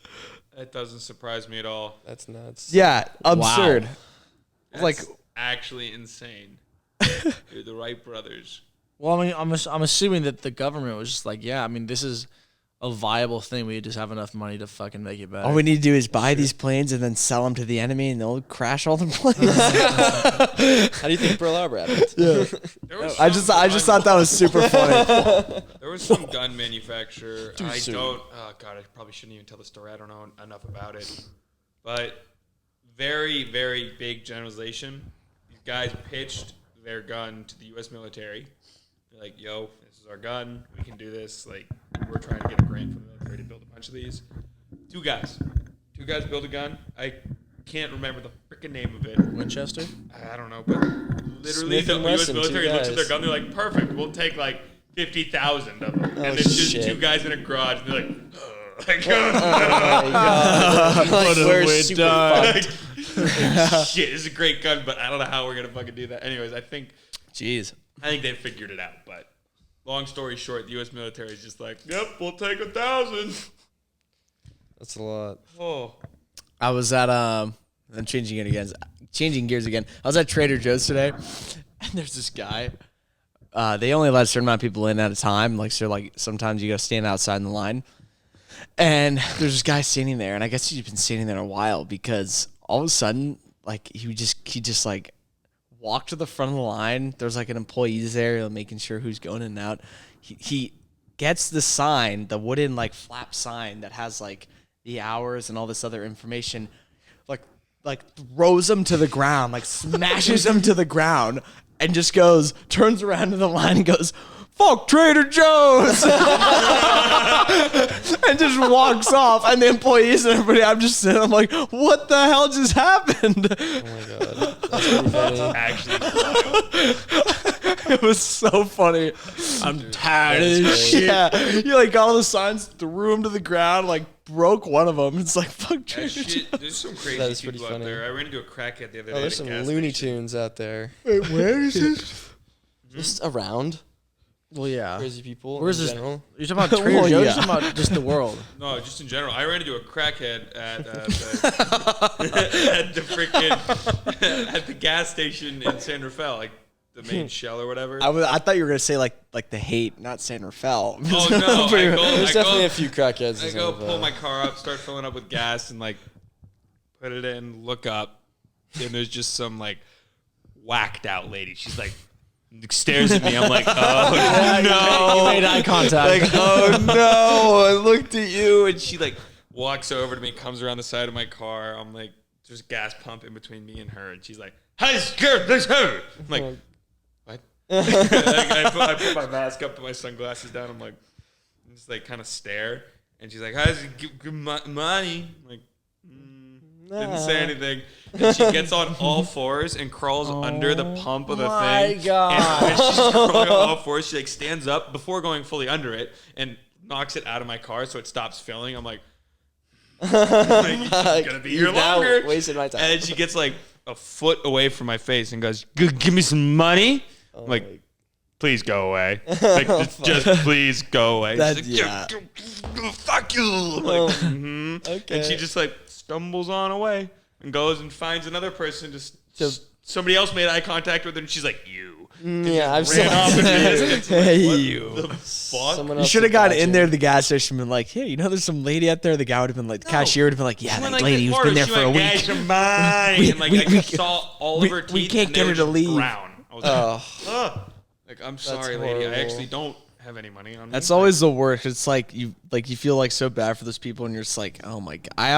that doesn't surprise me at all. That's nuts. Yeah, absurd. That's Like actually insane. Dude, the Wright brothers. Well, I mean, I'm assuming that the government was just like, yeah, I mean, this is a viable thing. We just have enough money to fucking make it better. all we need to do is buy these planes and then sell them to the enemy, and they'll crash all the planes. How do you think Pearl Harbor happened? There was I just some thought that was super funny. There was some gun manufacturer. soon. Oh god, I probably shouldn't even tell the story. I don't know enough about it. But very, very big generalization. These guys pitched their gun to the U.S. military. They're like, "Yo, this is our gun. We can do this." Like, we're trying to get a grant from the military to build a bunch of these. Two guys built a gun. I can't remember the freaking name of it. Winchester? I don't know, but literally Smith the and U.S. Wesson, two military looks at their guys. their gun. They're like, "Perfect. We'll take like 50,000 of them." And Oh, there's just shit. two guys in a garage. And they're like, "Ugh." Like, Oh my god. Like, we're super fucked. shit, this is a great gun, but I don't know how we're gonna fucking do that. Anyways, I think Jeez. they figured it out. But long story short, the U.S. military is just like, "Yep, we'll take 1,000." That's a lot. Oh, I was at I'm changing gears again. I was at Trader Joe's today, and there's this guy. They only let a certain amount of people in at a time. Like, so like sometimes you gotta stand outside in the line. And there's this guy standing there, and I guess he's been standing there a while because all of a sudden, like he just like walked to the front of the line. There's like an employee there making sure who's going in and out. He gets the sign, the wooden like flap sign that has like the hours and all this other information, like like throws him to the ground, like smashes him to the ground, and just turns around to the line and goes, "Fuck Trader Joe's," and just walks off. And the employees and everybody, I'm just sitting, I'm like, what the hell just happened? Oh my god, that's pretty funny. Actually, It was so funny. I'm tired of this shit. Yeah, he like got all the signs, threw him to the ground, like broke one of them. It's like, fuck that Trader Joe's. shit, there's some crazy That is people pretty out funny. there. I ran into a crackhead the other day. Oh, there's at a some gas Looney station. Tunes out there. Wait, where is this? Just around Well, yeah. crazy people. Where's in this? general. You're talking about Trader Well, Joe's? yeah. You're talking about just the world. No, just in general. I ran into a crackhead at at the freaking at the gas station in San Rafael, like the main Shell or whatever. I thought you were gonna say like the hate, not San Rafael. Oh no! There's definitely a few crackheads. I in go San pull Rafael. my car up, start filling up with gas, and like put it in, look up, and there's just some like whacked out lady. She's like stares at me. I'm like, oh no! You made eye contact. Like, oh no! I looked at you, and she like walks over to me, comes around the side of my car. I'm like, there's gas pump in between me and her, and she's like, "Hi, scared, let's her." I'm like, what? I put my mask up, put my sunglasses down. I'm like, just like kind of stare, and she's like, "How's good money?" I'm like, didn't say anything. And she gets on all fours and crawls under the pump of the thing. God. And when she's crawling on all fours, she like stands up before going fully under it and knocks it out of my car so it stops filling. I'm like, you're gonna be here You've now longer. wasted my time. And then she gets like a foot away from my face and goes, "Give me some money." I'm like, please go away. Like, just please go away. She's like, fuck you. I'm like, Okay. And she just like stumbles on away and goes and finds another person. Somebody else made eye contact with her, and she's like, "You." Yeah, I've Ran off seen into the distance. I'm like, Hey, what you. the fuck? someone You else should have is gotten in watching. there to the gas station and been like, "Hey, you know, there's some lady out there." The guy would have been like, the cashier would have been like, "Yeah, She that went like lady this who's been hard. there She for a went, week." "Guys, you're mine." We- And like we- I we just ca- saw all of her teeth. we can't and get they her to were just leave. brown. I was like, Ugh. like, I'm sorry, lady. I horrible. actually don't have any money on me. That's always the worst. It's like you feel like so bad for those people, and you're just like, oh my god. I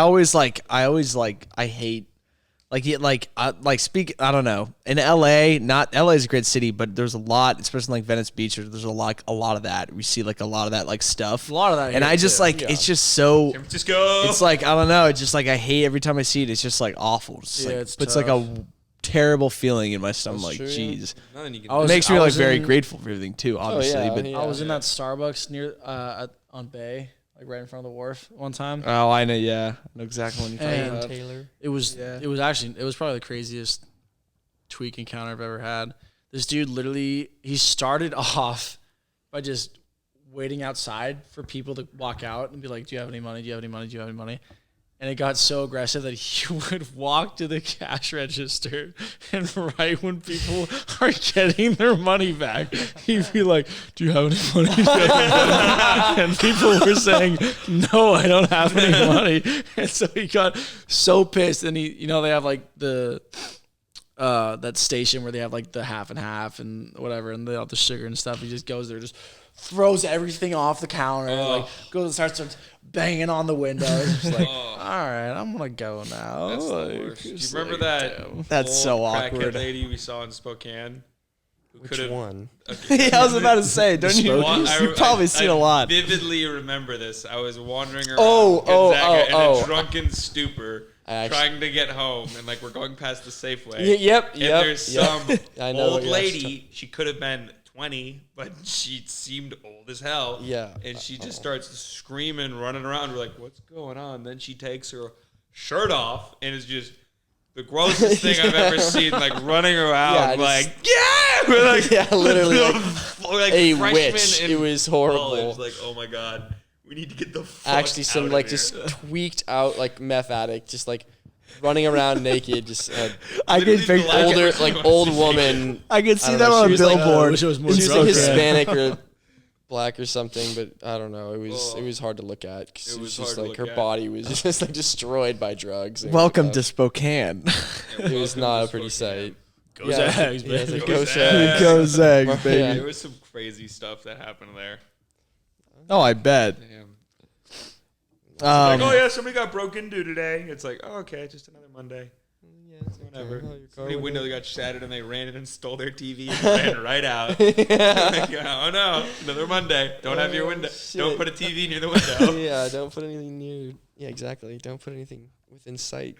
hate. I don't know. In LA, LA is a great city, but there's a lot, especially like Venice Beach, there's a lot of that. We see like a lot of that like stuff. A lot of that And here, I just too. like, it's just so, San Francisco. it's like, I don't know. It's just like, I hate every time I see it. It's just like awful. It's Yeah, like, it's like tough. a terrible feeling in my stomach. That's Like, true, yeah. jeez. Nothing you can I do. was- It makes me like was very in- grateful for everything too, obviously. yeah, but yeah. I was in that Starbucks near on Bay, like right in front of the wharf one time. oh, I know. Yeah, I know exactly what you're talking And- about. Taylor. It was probably the craziest tweak encounter I've ever had. This dude literally, he started off by just waiting outside for people to walk out and be like, "Do you have any money? Do you have any money? Do you have any money?" And it got so aggressive that he would walk to the cash register, and right when people are getting their money back, he'd be like, "Do you have any money?" Do you have any money?" And people were saying, "No, I don't have any money." And so he got so pissed. And they have like that station where they have like the half and half and whatever, and they have the sugar and stuff. He just goes there, just throws everything off the counter, like goes and starts banging on the windows. Just like, all right, I'm gonna go now. That's Like, the worst. Do you it's remember like, that? damn. That's old so crackhead awkward. lady we saw in Spokane. Who Which could've- one? Okay. Yeah, I was about to say, don't you? I- You've probably seen a lot. Vividly remember this. I was wandering around Oh, Gonzaga oh, in a drunken stupor, I trying to get home, and like we're going past the Safeway. Yep. And there's some I know old what you're lady. She could have been 20, but she seemed old as hell. Yeah. And she just starts screaming, running around. We're like, "What's going on?" Then she takes her shirt off and is just the grossest thing I've ever seen. Like running around, Yeah, like We're like, Yeah, literally, like, we're like a freshmen witch. in It was horrible. college. Like, oh my god, we need to get the fuck Actually, out some of like here. just tweaked out like meth addict, just like running around naked, just I Literally could think, the last older person like I wanna old see. woman. I could see don't that know, on she a was like, billboard. wish it was more She was like drunk. Hispanic or black or something, but I don't know. It Oh. was hard to look at because It it was was just hard to like look her at. body was just like destroyed by drugs. and Welcome stuff. to Spokane. It was Welcome not to a pretty Spokane. sight. Go Zags, yeah, it's baby. like, Go go Zags. Zags. Go Zags, Yeah. baby. There was some crazy stuff that happened there. Oh, I bet. Damn. Um, Like, oh yeah, somebody got broke into today. It's like, oh, okay, just another Monday. Whatever. Oh, your car Somebody window. window got shattered and they ran in and stole their TV and ran right out. Like, oh no, another Monday. Don't have your window. Shit. Don't put a TV near the window. Yeah, don't put anything near. Yeah, exactly. Don't put anything within sight.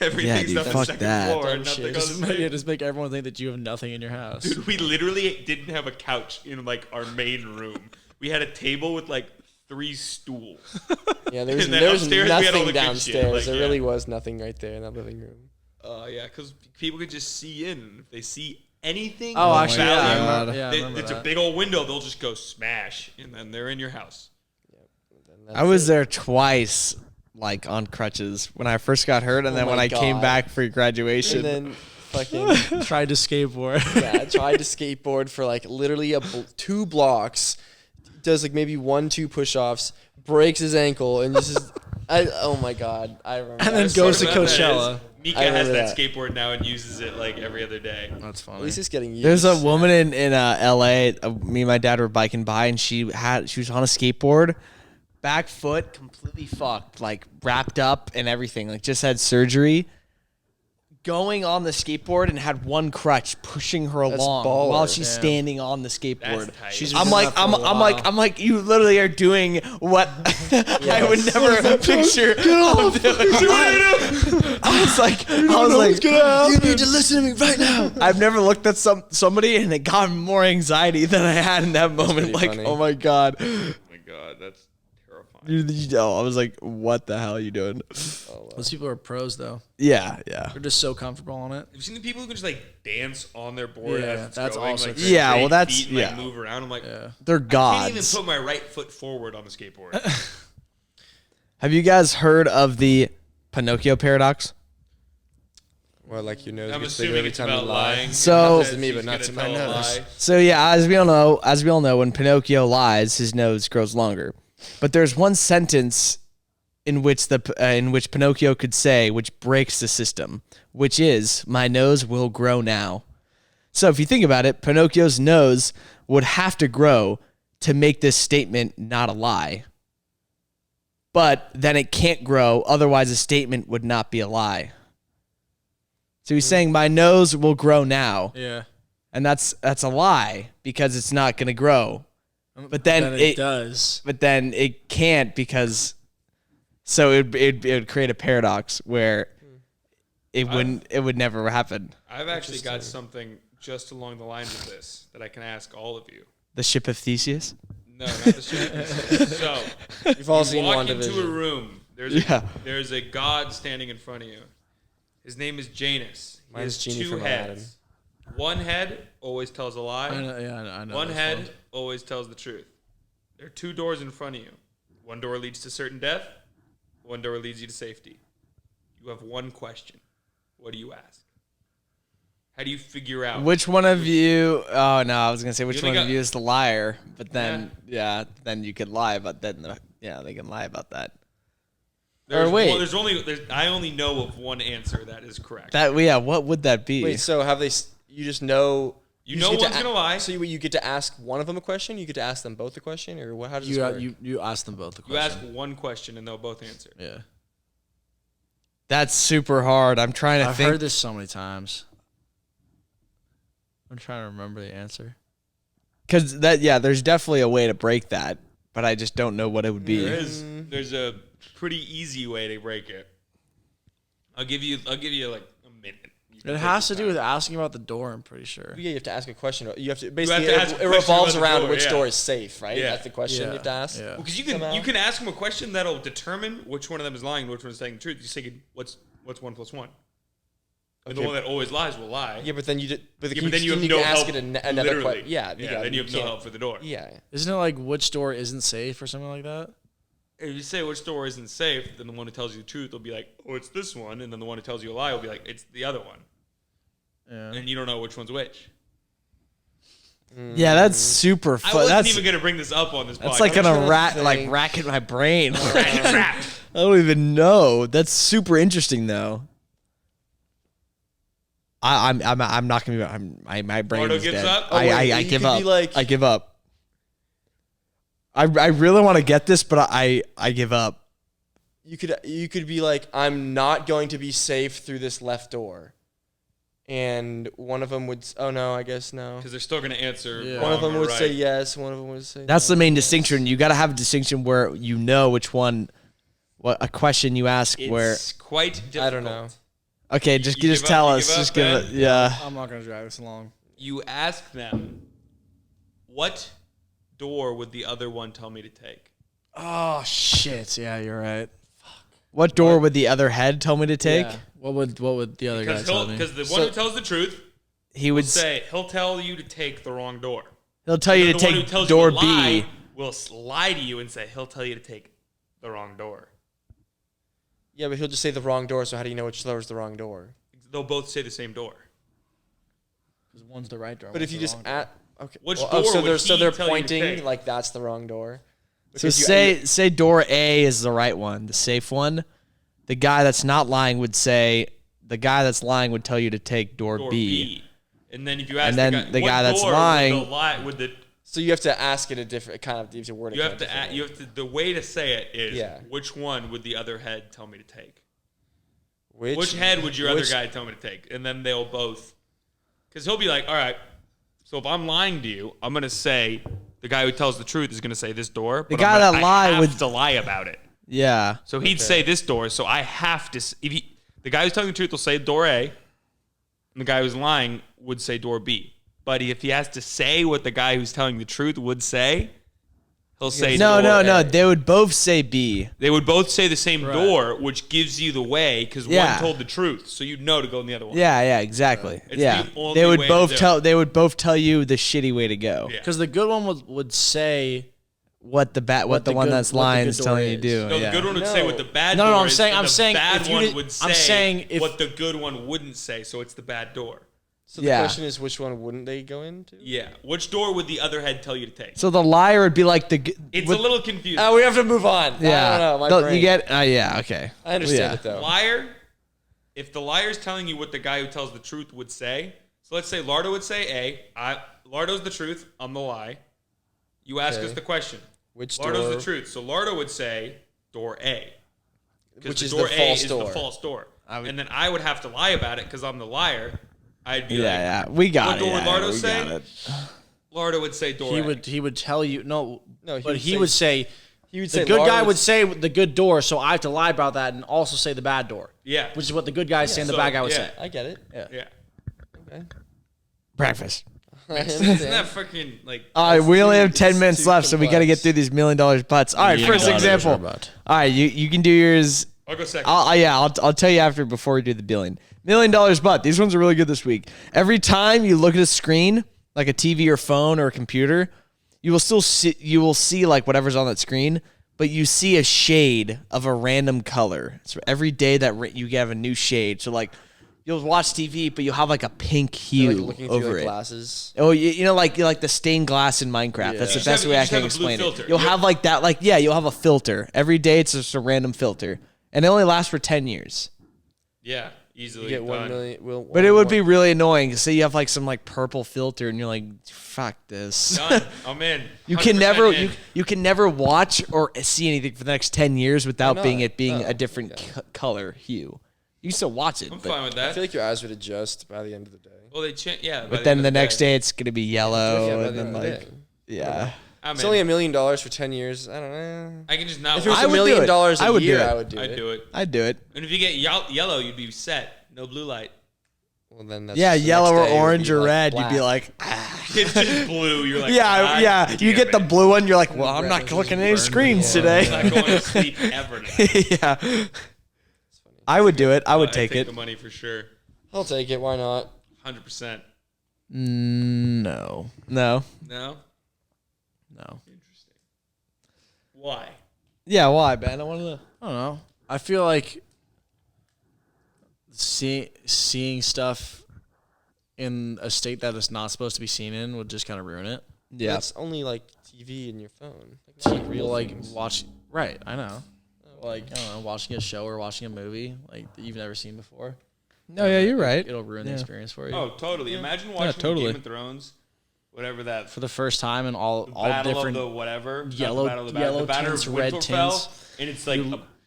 Everything's dude, on the fuck second that. floor. Dumb And nothing shit. goes Just make everyone think that you have nothing in your house. Dude, we literally didn't have a couch in like our main room. We had a table with like 3 stools. Yeah, there was And then upstairs, we had all nothing the good downstairs. shit, like, there yeah. really was nothing right there in that living room. Yeah, because people could just see in. If they see anything, Oh, of actually, value, yeah, I remember, I remember it's a that. big old window. They'll just go smash, and then they're in your house. And I was there twice, like on crutches when I first got hurt, and Oh then when my I came God. back for graduation. And then fucking Tried to skateboard. yeah, tried to skateboard for like literally 2 blocks. Does like maybe 1-2 push-offs, breaks his ankle, and just oh my God, I remember. And then that. goes to Sort of about that Coachella. is Mika I has remember that that. skateboard now and uses it like every other day. That's At funny. least it's getting used. There's a woman in L.A. Me and my dad were biking by, and she was on a skateboard, back foot completely fucked, like wrapped up and everything, like just had surgery. Going on the skateboard and had one crutch pushing her That's along baller. while she's Damn. standing on the skateboard. That's tight. She's I'm been like, doing that for a while. I'm like, you literally are doing what I would never picture. I'm doing. I was like, you need to listen to me right now. I've never looked at somebody and it got more anxiety than I had in that moment. pretty Like, funny. oh my God. Oh my god, that's terrifying. I was like, what the hell are you doing? Those people are pros, though. Yeah. They're just so comfortable on it. Have you seen the people who can just like dance on their board Yeah, as it's that's going? also Like, true. their Yeah, well, great that's- feet and, like, yeah. move around. I'm like, Yeah. They're I can't even gods. put my right foot forward on the skateboard. Have you guys heard of the Pinocchio paradox? Well, like your nose I'm gets bigger assuming every it's time you about lie. lying. So- Happens to me, She's but not gonna to my tell a nose. lie. So yeah, as we all know, when Pinocchio lies, his nose grows longer. But there's one sentence in which Pinocchio could say, which breaks the system, which is, "My nose will grow now." So if you think about it, Pinocchio's nose would have to grow to make this statement not a lie. But then it can't grow, otherwise the statement would not be a lie. So he's saying, "My nose will grow now." Yeah. And that's a lie because it's not going to grow. But then it does. But then it can't because so it would create a paradox where it would never happen. I've actually got something just along the lines of this that I can ask all of you. The ship of Theseus? No, not the shit. So, We've all you seen walk into a WandaVision. room. Yeah. There's a god standing in front of you. His name is Janus. He Mine's has Genie 2 from heads. One head always tells a lie. I know. One this head one. always tells the truth. There are 2 doors in front of you. One door leads to certain death. One door leads you to safety. You have one question. What do you ask? How do you figure out? Which one of you oh no, I was gonna say which You only one of got- you is the liar, but then then you could lie, but then they can lie about that. There's, or wait. well, I only know of one answer that is correct. What would that be? Wait, so have they? You just know. You just know get to one's gonna lie. So you get to ask one of them a question. You get to ask them both a question, or what? How does this work? You ask them both the You ask question. one question and they'll both answer. Yeah. That's super hard. I'm trying to I've think. heard this so many times. I'm trying to remember the answer. Because there's definitely a way to break that, but I just don't know what it would be. There's a pretty easy way to break it. I'll give you like a minute. You can It take has your to do time. with asking about the door, I'm pretty sure. Yeah, you have to ask a question. You have to have basically. to ask a it question revolves about the around door, which yeah. door is safe, right? Yeah. That's the question you have to ask. Yeah. Because Somehow. you can ask them a question that'll determine which one of them is lying, which one is telling the truth. You say, what's 1 + 1? And the Okay. one that always lies will lie. Yeah, but then you did. But Yeah, but then you have no can ask help. it another literally. question. Yeah, then you have no can't- help for the door. Yeah. Isn't it like which door isn't safe or something like that? If you say which door isn't safe, then the one who tells you the truth will be like, oh, it's this one. And then the one who tells you a lie will be like, it's the other one. Yeah. And you don't know which one's which. Yeah, that's super I fun. wasn't That's even going to bring this up on this podcast. like I'm gonna trying to think. racking my brain. crap. I don't even know. That's super interesting though. I'm not gonna be. My brain Mardo is gives dead. up? Oh, wait, I you give could up. be like- I give up. I really want to get this, but I give up. you could be like, I'm not going to be safe through this left door. And one of them would, oh no, I guess no. Because they're still going to answer. Yeah. One of them would right. say yes, one of them would say That's no. the main distinction. You got to have a distinction where you know which one, what a question you ask where. It's quite difficult. I don't know. Okay, You just give tell up? You us. give Just up, give Ben? it. Yeah. I'm not gonna drive this long. You ask them, what door would the other one tell me to take? Oh shit! Yeah, you're right. What door would the other head tell me to take? Yeah. What would the other guy tell me? Because the one who tells the truth He will would say, he'll tell you to take the wrong door. He'll tell you The to one who take tells door you to lie B. will lie to you and say, he'll tell you to take the wrong door. Yeah, but he'll just say the wrong door, so how do you know which door is the wrong door? They'll both say the same door. Because one's the right door. But if you just okay. Which well, door so would they're he tell you to pointing take? like that's the wrong door. So Because say door A is the right one, the safe one. The guy that's not lying would say the guy that's lying would tell you to take door B. And then if you ask And then the what guy that's door lying- would the so you have to ask it a different kind of, you have to word it. you kind have of to differently. you have to the way to say it is Yeah. which one would the other head tell me to take? Which Which head would your other which- guy tell me to take? And then they'll both, because he'll be like, all right, so if I'm lying to you, I'm gonna say the guy who tells the truth is gonna say this door. The but guy that I lied have would- to lie about it. Yeah. So he'd say this door. So I have to. If he, the guy who's telling the truth will say door A, and the guy who's lying would say door B. But if he has to say what the guy who's telling the truth would say, he'll say No, door no. A. They would both say B. They would both say the same door, which gives you the way because Yeah. one told the truth, so you'd know to go in the other one. Yeah, exactly. It's Yeah. the only They would way to both do tell it. they would both tell you the shitty way to go. Yeah. Because the good one would say. What the What the the one good- that's what the lying good is door telling you to is. do. No, yeah. the good one would say what the bad No, door no, I'm is, saying- and I'm the saying bad if you one did- would say I'm saying if- what the good one wouldn't say, so it's the bad door. So the Yeah. question is, which one wouldn't they go into? Yeah. Which door would the other head tell you to take? So the liar would be like It's a little confusing. We have to move on. yeah. I don't know. My The- brain. you get yeah, okay. I understand Yeah. it though. Liar, if the liar's telling you what the guy who tells the truth would say, so let's say Lardo would say A, Lardo's the truth, I'm the lie. You ask Okay. us the question. Which Lardo's door? the truth. So Lardo would say door A. Which Because is door the A false is door. the false door. would- And then I would have to lie about it because I'm the liar. I'd be like, Yeah, we got what it. door would yeah, Lardo we say? got it. Lardo would say door A. He would tell you no. No, but he would say he would the say good Laura guy would say the good door, so I have to lie about that and also say the bad door. Yeah. Which is what the good guy is saying the So, bad guy would yeah. say. I get it. Yeah. Okay. Breakfast. Isn't that fucking like? All right, we only have it's 10 minutes too left, so we got to get complex. through these $1 million butts. All right, Yeah, first $1 million example. butt. All right, you can do yours. I'll go second. I'll tell you after before we do the billion. $1 million butt. These ones are really good this week. Every time you look at a screen, like a TV or phone or a computer, you will see like whatever's on that screen, but you see a shade of a random color. So every day that you have a new shade. So like you'll watch TV, but you'll have like a pink hue Like looking through over like it. glasses. Oh, you know, like the stained glass in Minecraft. That's the You best just way I have can a blue explain filter. it. You'll have like that, like you'll have a filter every day. It's just a random filter, and it only lasts for 10 years. Yeah, easily. You get 1 done. million. But it would be really annoying. Say you have like some like purple filter, and you're like, "Fuck this." Done. I'm in. You can 100% never in. you can never watch or see anything for the next 10 years without not? being a Oh, different color hue. You can still watch it, I'm but, fine with I that. feel like your eyes would adjust by the end of the day. Well, they change. Yeah. but then the next day it's gonna be yellow, Yeah, by and the then end of the like day. yeah. I'm It's in. only $1 million for 10 years. I don't know. I can just not. If it was watch I $1 would do million it. I a would do year, it. I would do I'd it. do it. I'd do it. And if you get yellow, you'd be set. No blue light. Well, then that's Yeah, just the yellow next or day, it would orange be, or like, red, black. you'd be like, It's just blue. You're like, yeah, God yeah. You damn get the it. blue one, you're like, well, I'm Red not was looking at just any burned. screens I'm today. not going to sleep ever now. Yeah. I would do it. I would I'd take it. the money for sure. I'll take it. Why not? 100%. No. No. No? No. Interesting. Why? Yeah, why, Ben? I want to. I don't know. I feel like seeing stuff in a state that it's not supposed to be seen in would just kind of ruin it. Yeah. That's only like TV and your phone. Like, not Real like things. watch. Right, I know. Like I don't know, watching a show or watching a movie like that you've never seen before. No, yeah, you're right. It'll ruin the Yeah. experience for you. Oh, totally. Imagine watching totally. Game of Thrones, whatever that. For the first time and all Battle different of the whatever. not yellow- the battle of the yellow the Battle tints, of red Winterfell, tints. And it's like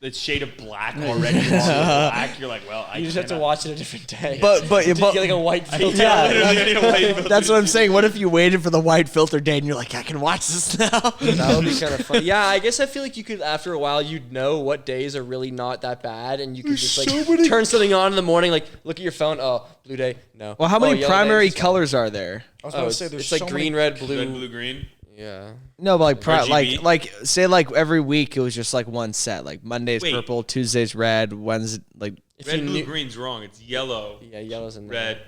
the shade of black already. Black. You're like, well, You just have to watch it a different day. But get like a white filter. That's what I'm saying. What if you waited for the white filter day and you're like, I can watch this now? That would be kind of fun. Yeah, I guess I feel like you could, after a while, you'd know what days are really not that bad, and you could just like turn something on in the morning, like look at your phone. Oh, blue day. No. Well, how many primary colors are there? I was about to say there's it's like so green, many. red, blue. Red, blue, green. Yeah. No, but RGB? like say like every week it was just like one set. Like Monday's Wait. purple, Tuesday's red, Wednesday like. Red, blue, green's wrong. It's yellow. Yeah, yellow's in Red,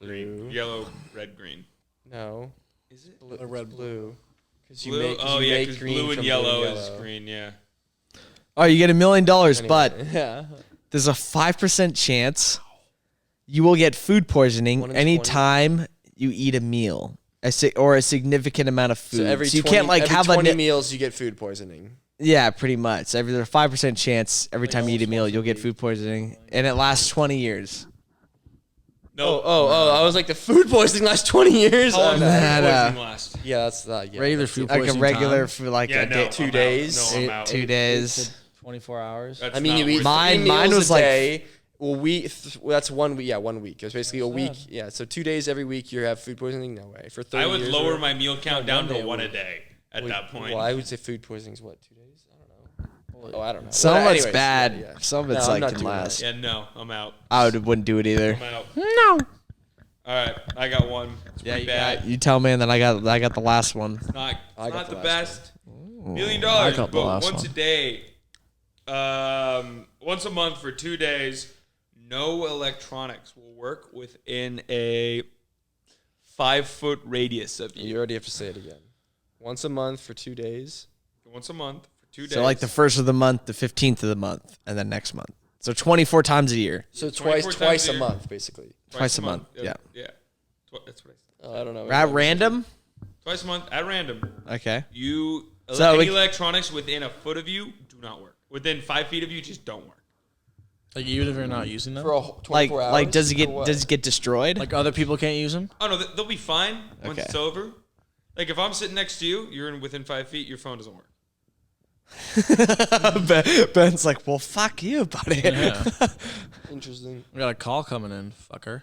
there. green. Yellow, red, green. No. Is it? Blue, red, blue. Because Blue? Because blue and yellow is green, yeah. Oh, you get $1 million, but yeah. there's a 5% chance you will get food poisoning 1 in anytime you eat a meal. Or a significant amount of food. So every you 20, can't like every have 20 a meals, you get food poisoning. Yeah, pretty much. There's a 5% chance every time you eat a meal you'll get food poisoning, and it lasts 20 years. No. Oh! I was like, the food poisoning lasts 20 years. How long no. does Nah, food nah. poisoning last? Yeah, that's that. Yeah, Regular that's food it. Like a poisoning regular time? for like Yeah, a no, day, I'm 2 out. days. No, I'm out. 2 days. 24 hours. That's I mean, not you eat worth it. Mine- 3 mine meals was a like- day. Well, that's 1 week. Yeah, 1 week. It was basically a week. Yeah, so 2 days every week you have food poisoning. No way. For 30 I would years lower or- my meal count No, down one day to a one a week. day at that point. Well, I would say food poisoning is what, 2 days? I don't know. Oh, I don't know. Some Well, of it's anyways, bad. yeah. Some of it's No, I'm like not can doing that. last. Yeah, no, I'm out. Wouldn't do it either. I'm out. No. All right, I got one. It's Yeah, pretty bad. you tell me, and then I got the last one. Not, I got not the the last best. $1 million, I got the but last once one. a day, once a month for 2 days, no electronics will work within a 5-foot radius of You you. already have to say it again. Once a month for 2 days. Once a month for 2 days. So like the first of the month, the 15th of the month, and then next month. So 24 times a year. So 24 twice times a a year. month, basically. Twice a month, Yeah. yeah. Yeah. That's what I said. Oh, I don't know. At random? Twice a month at random. Okay. Any we- electronics within a foot of you do not work. Within 5 feet of you just don't work. Like even if you're not using them, For a 24 hours? Like does it or what? get destroyed? like other people can't use them. Oh no, they'll be fine once Okay. it's over. Like if I'm sitting next to you, you're within 5 feet, your phone doesn't work. Ben's like, well, fuck you, buddy. Yeah. Interesting. We got a call coming in, fucker.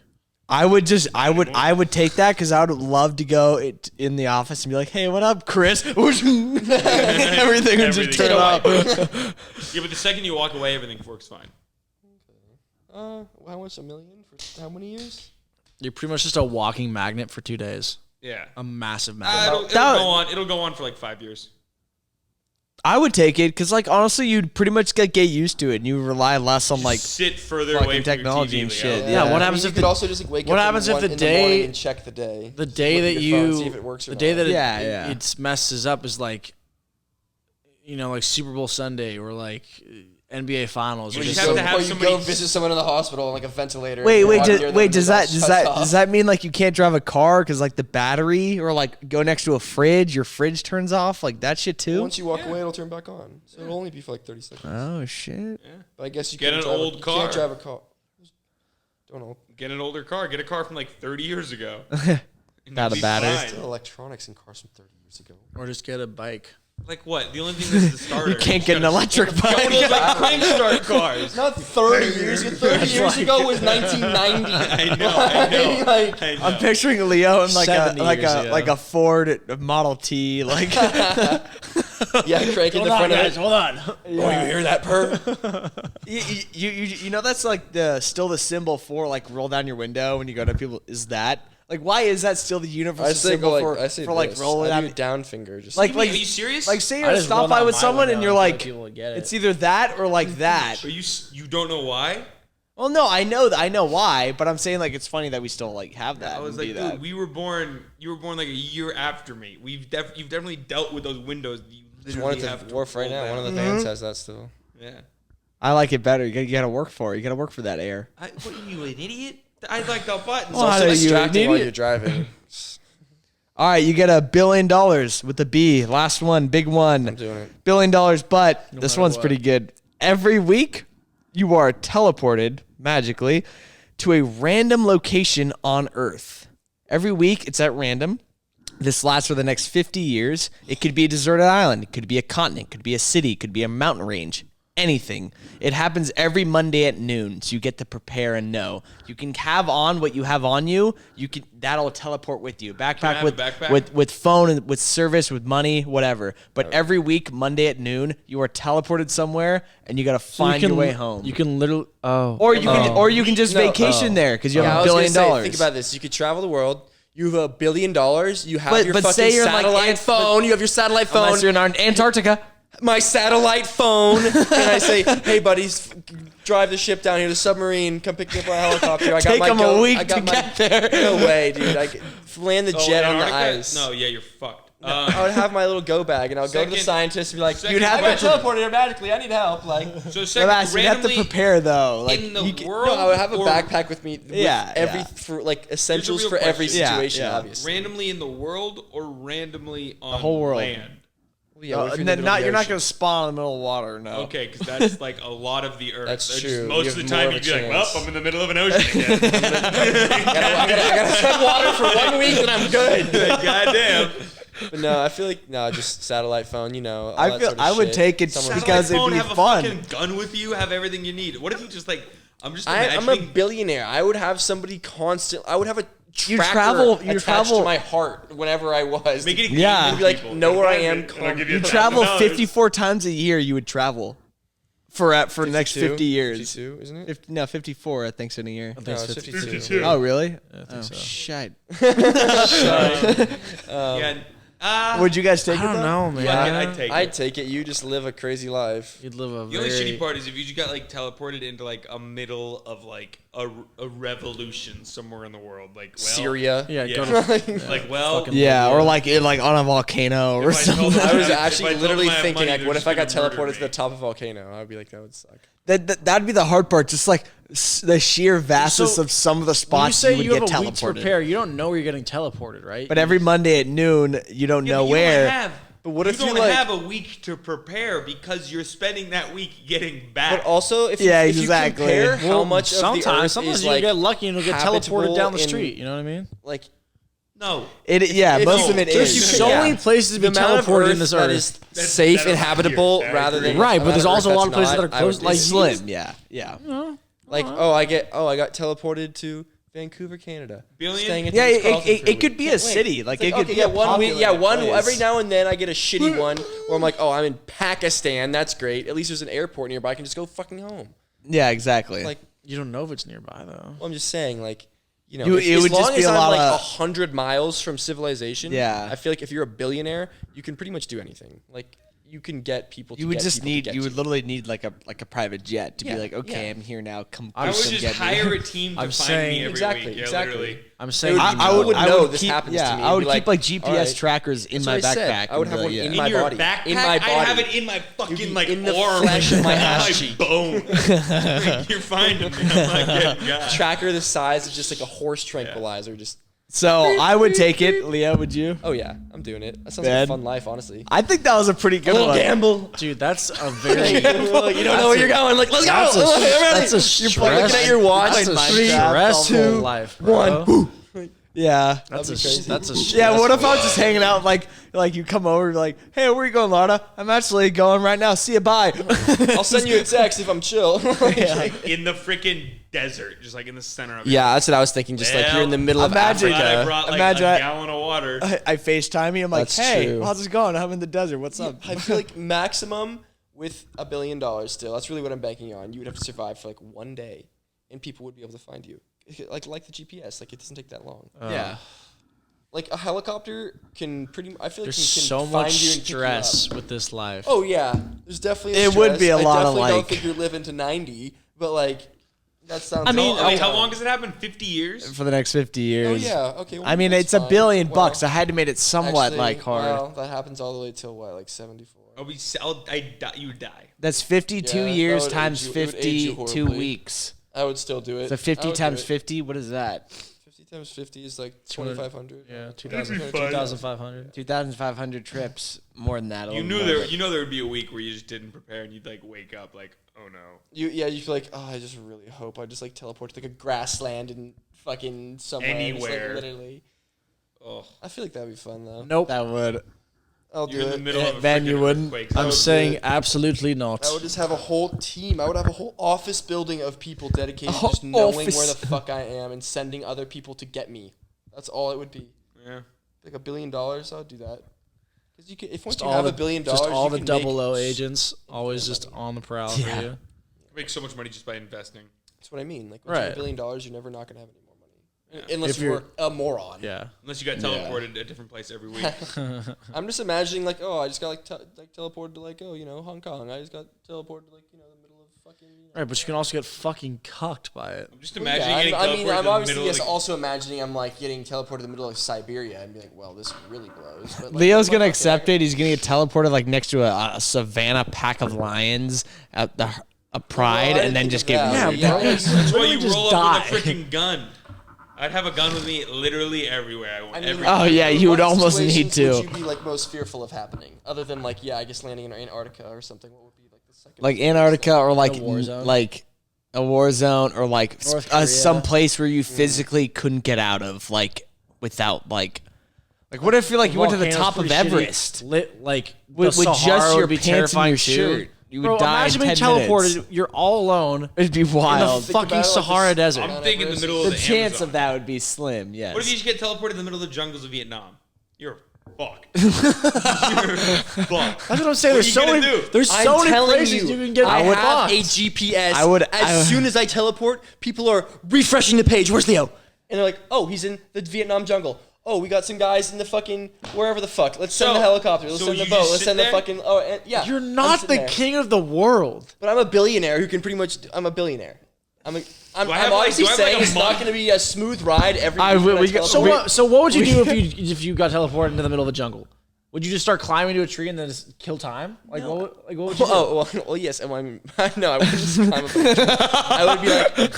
I would take that because I would love to go in the office and be like, hey, what up, Chris? Everything would just turn Everything. off. Yeah, but the second you walk away, everything works fine. How much? $1 million for how many years? You're pretty much just a walking magnet for 2 days. Yeah. A massive magnet. It'll go on. It'll go on for like 5 years. I would take it because, like, honestly, you'd pretty much get used to it and you rely less on, like, Sit further fucking away from technology your and TV, shit. Leo. Yeah. What happens you if could the also just like wake what up happens in if the, the in the morning day- and check the day? the day Look that at your phone, you see if it works or the day not. that it messes up is like, you know, like Super Bowl Sunday or like NBA Finals. Well, Or you just have so- to have or you somebody- go visit someone in the hospital on like a ventilator. Wait, and walk near them and does it all that shuts off. does that mean like you can't drive a car because like the battery or like go next to a fridge, your fridge turns off, like that shit too? Once you walk away, it'll turn back on. So it'll only be for like 30 seconds. Oh shit! But I guess you Get can't an drive old you car. can't drive a car. Don't know. Get an older car. Get a car from like 30 years ago. Not a battery. Still electronics in cars from 30 years ago. or just get a bike. Like what? The only thing that's the starter. You can't get an electric Get one of those bike. like crank start cars. Not 30 years. 30 years ago was 1990. I know. Like, I know. I'm picturing Leo in like 70 years ago. a Ford Model T, like yeah, cranking the front of it. hold on. Oh, you hear that purr? you know that's like still the symbol for like roll down your window when you go to people. Is that like why is that still the universal I say symbol go for like I say like this. rolling I down? do down finger. Just Like Are you serious? like say I you're at a just roll stop by down with my someone window and you're and like, people will get it. it's either that or like that. But you don't know why? Well, no, I know why, but I'm saying like it's funny that we still like have that. I was and like, do dude, that. you were born like a year after me. You've definitely dealt with those windows. That you Just one literally at have the to wharf right roll now. One of the down. vans has that still. Yeah. I like it better. You gotta work for it. You gotta work for that air. What are you, an idiot? I like the buttons. Well, Also you distracting while idiot. you're driving. All right, you get $1 billion with a B. Last one, big one. I'm doing it. $1 billion, but this matter one's what. pretty good. Every week, you are teleported magically to a random location on Earth. Every week, it's at random. This lasts for the next 50 years. It could be a deserted island. It could be a continent. It could be a city. It could be a mountain range. anything. It happens every Monday at noon, so you get to prepare and know. You can have on what you have on you. That'll teleport with you. Backpack with phone and with service, with money, whatever. But every week, Monday at noon, you are teleported somewhere and you gotta find your way home. You can literally or you can just vacation there because you have $1 billion. Think about this. You could travel the world. You have $1 billion. You have your fucking say you're satellite phone. You have your satellite phone. Unless you're in Antarctica. My satellite phone, and I say, "Hey, buddies, drive the ship down here, the submarine. Come pick me up on a helicopter." I got Take my them a week to get there. No way, dude. I could land the jet on the ice. No, yeah, you're fucked. I would have my little go bag, and I would go to the scientist and be like, you'd have I got teleported automatically. I need help. Like, so second, you'd have to prepare though. Like in the world, no, I would have a backpack with me. For like essentials for every situation. Obviously, randomly in the world or randomly on the whole world. land. Well, and then you're not going to spawn in the middle of water, no. Okay, because that's like a lot of the Earth. That's true. Most of the time, you'd be like, "Well, I'm in the middle of an ocean again." I gotta tread water for 1 week and I'm good. Goddamn. But no, I feel like just satellite phone. You know, I would take it because it'd be have fun. Have a fucking gun with you. Have everything you need. What if you just like? I'm I'm a billionaire. I would have somebody constant. I would have a tracker attached to my heart whenever I was. Make it be like, know where I am. You travel 54 times a year. You would travel for the next 50 years. 52, isn't it? No, 54. I think so in a year. I think it's 52. Oh, really? I think so. Shite. Yeah. Would you guys take it? I don't know, man. I'd take it. You just live a crazy life. You'd live a The only shitty part is if you just got like teleported into like a middle of like a revolution somewhere in the world, like Syria. or like on a volcano or something. I was actually literally thinking, like, what if I got teleported to the top of a volcano? I'd be like, that would suck. That'd be the hard part. Just like the sheer vastness of some of the spots when you say you would you get have a week to teleported. prepare, you don't know where you're getting teleported, right? But every Monday at noon, you don't know where. But what if you you don't like, have a week to prepare because you're spending that week getting back? But also, if you compare how much of the Earth sometimes is you like get lucky and you'll get teleported down the in, street. You know what I mean? Like, no. Most of it There's is. so many places to be teleported in this that Earth. is safe, inhabitable, rather than right. But there's also a lot of places that are close, like slim. Yeah. Like, I got teleported to Vancouver, Canada. It could be a city. Like it could be one week. Yeah, every now and then I get a shitty one where I'm like, oh, I'm in Pakistan. That's great. At least there's an airport nearby. I can just go fucking home. Yeah, exactly. Like, you don't know if it's nearby though. Well, I'm just saying, like, you know, it would just be a lot like of 100 miles from civilization. Yeah, I feel like if you're a billionaire, you can pretty much do anything. Like, you can get people. You would literally need like a private jet to be like, okay, I'm here now. Come. I would just hire a team to find me every week. Yeah, literally. I'm saying I would know this happens to me. I would keep like GPS trackers in my backpack. I would have one in my body. In my body. I'd have it in my fucking like in the arm, flesh of my ass cheek. Bone. You're finding me. I'm like, God. Tracker the size of just like a horse tranquilizer. Just. So I would take it. Leo, would you? Oh yeah, I'm doing it. That sounds like a fun life, honestly. I think that was a pretty good one. Gamble, dude. That's a very. You don't know where you're going. Like, let's go. That's a stress. You're looking at your watch. That's a stressful life, bro. 1. Yeah, that's a yeah. What if I was just hanging out, like you come over, like, hey, where are you going, Lara? I'm actually going right now. See you, bye. I'll send you a text if I'm chill. In the freaking desert, just like in the center of it. Yeah, that's what I was thinking. Just like you're in the middle of Africa. I brought like a gallon of water. I FaceTime you. I'm like, hey, how's it going? I'm in the desert. What's up? I feel like maximum with $1 billion still. That's really what I'm banking on. You would have to survive for like 1 day, and people would be able to find you. Like the GPS, like it doesn't take that long. Yeah, like a helicopter can I feel like there's can so find much you and pick you stress up. with this life. Oh yeah, there's definitely. It would be a lot of like. I definitely don't think you're living to 90, but like that sounds. I mean, how long does it happen? 50 years for the next 50 years. Oh yeah, okay. Well, I mean, it's $1 billion. I had to make it somewhat like hard. Well, that happens all the way till what, like 74. You would die. That's 52 years times 52 weeks. I would still do it. So 50 times 50, what is that? 50 times 50 is like 2,500. Yeah, 2,500. 2,500 trips, more than that. You know there would be a week where you just didn't prepare and you'd like wake up like, oh no. You feel like, oh, I just really hope I just like teleport to like a grassland and fucking somewhere. Anywhere. Just, like, literally. Oh. I feel like that'd be fun though. Nope. That would. I'll do You're in the it. middle of a Van, freaking you wouldn't? earthquake. I'm saying absolutely not. I would just have a whole team. I would have a whole office building of people dedicated to whole just knowing office. where the fuck I am and sending other people to get me. That's all it would be. Yeah. Like $1 billion, I would do that. Because you can, if once Just you all have the $1 billion, just all the you can double O make agents always just on the prowl for Yeah. you. You make so much money just by investing. That's what I mean. Like, once you have Right. $1 billion, you're never not going to have any more money. Yeah. Unless If you're you're- a moron. Yeah. Unless you got teleported to a different place every week. I'm just imagining, like, oh, I just got, like teleported to, like, oh, Hong Kong. I just got teleported to, like, the middle of fucking, Right, but you can also get fucking cucked by it. I'm just Well, imagining yeah, getting I'm teleported to the obviously middle of yes, the... also imagining I'm, like, getting teleported to the middle of Siberia and be like, well, this really blows. But, like, Leo's I'm gonna like, accept okay, it. He's gonna get teleported like next to a savannah pack of lions at a pride, Well, I and then didn't just think get of that. raped. Yeah, That's why you just roll die. up with a freaking gun. I'd have a gun with me literally everywhere. I want I mean, Oh, yeah, you would what almost need situations to. Would you be like most fearful of happening, other than like I guess landing in Antarctica or something? What would be like the second? Like Antarctica or like A war zone. like a war zone or like North Korea. some place where you physically couldn't get out of without like what if you went to the Volcano's top of pretty shitty. Everest Lit, like with the just Sahara your would be pants and terrifying your too. shirt? You would Bro, die imagine in being 10 teleported. minutes. You're all alone It'd be in the wild. Think fucking about it like Sahara this. desert. I'm thinking the middle The of the chance Amazon. of that would be slim. Yes. What if you just get teleported in the middle of the jungles of Vietnam? You're fucked. You're fucked. That's what I'm saying. What There's are you so gonna many. do? There's I'm so many telling places you can get. I would- have a fucked. GPS. I would- As soon as I teleport, people are refreshing the page. Where's Leo? And they're like, oh, he's in the Vietnam jungle. Oh, we got some guys in the fucking wherever the fuck. Let's send So- the helicopter. Let's so send the you boat. just Let's sit send the there? fucking. Oh, and, yeah. You're I'm not sitting the there. king of the world. But I'm a billionaire who can pretty much. I'm a billionaire. I'm I have, I'm like- obviously do I have, like, saying a it's not month? going to be a smooth ride every. I- week when we I got- teleport. So what would you do if you got teleported into the middle of a jungle? Would you just start climbing to a tree and then just kill time? Like what would you do? Oh, well, yes. No, I wouldn't just climb up. I would be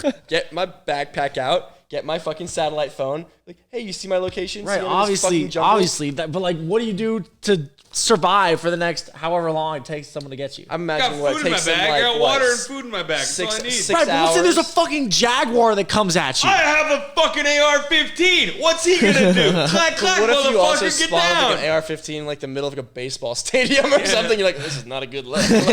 like, get my backpack out, get my fucking satellite phone. Like, hey, you see my location? Right, See I'm in this fucking jungle? obviously, but like, what do you do to survive for the next however long it takes someone to get you? I'm I got imagining what food it in my takes them bag. like I got what, water and food in my bag. That's six- all I need. six- Right, but let's say there's a hours. fucking jaguar that comes at you. I have a fucking AR-15. What's he gonna do? Clack, clack, What if you also motherfucker, get spawn with down. like an AR-15 in like the middle of like a baseball stadium or something? You're like, this is not a good look. Like,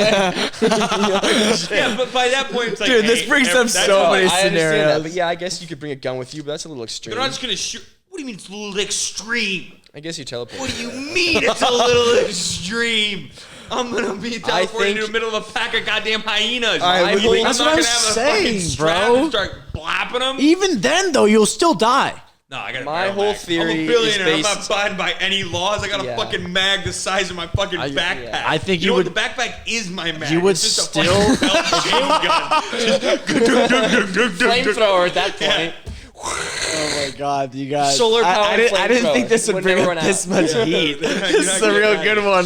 Yeah, but by that point, it's like, Dude, this hey, brings up that's so all- many I understand that, scenarios. but yeah, I guess you could bring a gun with you, but that's a little extreme. They're not just gonna shoot. What do you mean it's a little extreme? I guess you teleport. What do you mean it's a little extreme? I'm gonna be teleported think- into the middle of a pack of goddamn hyenas. I You would- think That's I'm what not I'm gonna have a fucking saying, strap bro. and start blapping them? Even then, though, you'll still die. No, I got a My barrel whole mag. theory I'm a is billionaire. I'm not based- abiding by any laws. I got a Yeah. fucking mag the size of my fucking backpack. yeah. I think you you know would- what? The backpack is my mag. you would It's just still- a fucking belt chain gun. Flamethrower at that point. Oh my god, you guys! Solar I powered didn't think flamethrower. this would Would bring never up run this out. much heat. This is a real good one.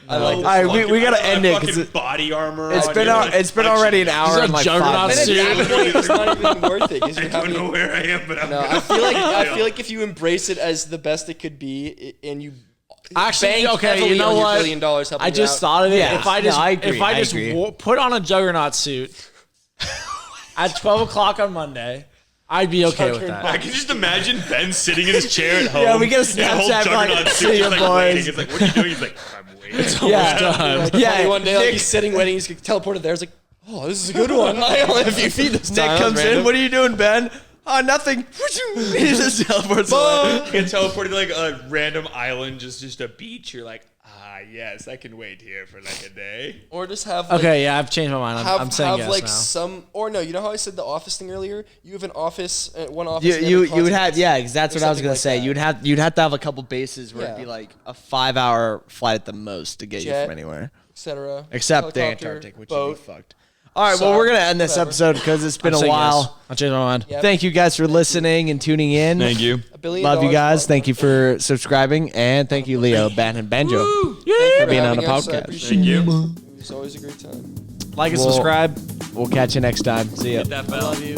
I like All right, this. we gotta I end have it because fucking body armor. it's on, been dude. it's been already an hour a and like juggernaut 5 And minutes. at that point, it's not even worth it. 'Cause you I have don't know where I am, but I'm No, I feel like if you embrace it as the best it could be, and you Actually, bank okay, heavily you know on your what? $1 billion helping I you just out. thought of it. Yeah. If I just, No, I agree, if I I just agree. put on a juggernaut suit at 12 o'clock on Monday, I'd be okay with I that. can just imagine Ben sitting in his chair at home. Yeah, we get a in whole Snapchat, juggernaut like, suit, see just, ya, like, waiting. boys. It's like, what are you doing? He's like, I'm waiting. Yeah, Funny one day, like, Nick, he's sitting waiting, he's teleported there. It's like, oh, this is a good one. I only have a few feet this time. Nick comes in. What are you doing, Ben? Oh, nothing. He just teleports away. You get teleported to like a random island, just a beach. You're like, yes, I can wait here for like a day. Or just have like, Okay, yeah, I've changed my mind. I'm saying have yes like now. some, or no, you know how I said the office thing earlier? You have an office, one office. in You every would have continent. that's Or what I was something gonna like say. that. You'd have to have a couple bases where it'd Yeah. be like a 5-hour flight at the most to get you Jet. from anywhere, etc. except the Helicopter, Antarctic, which boat. would be fucked. All right, well Sun, we're gonna end this whatever. episode because it's been I'm a saying while. yes. I'll change my mind. Yep. Thank you guys for listening and tuning in. you. $1 billion. Love you guys. Thank you for subscribing, and thank you, Leo, Ben, and Banjo, for being on the podcast. Thank you. It was always a great time. Like and Well, subscribe. We'll catch you next time. See ya. That I bell. love you.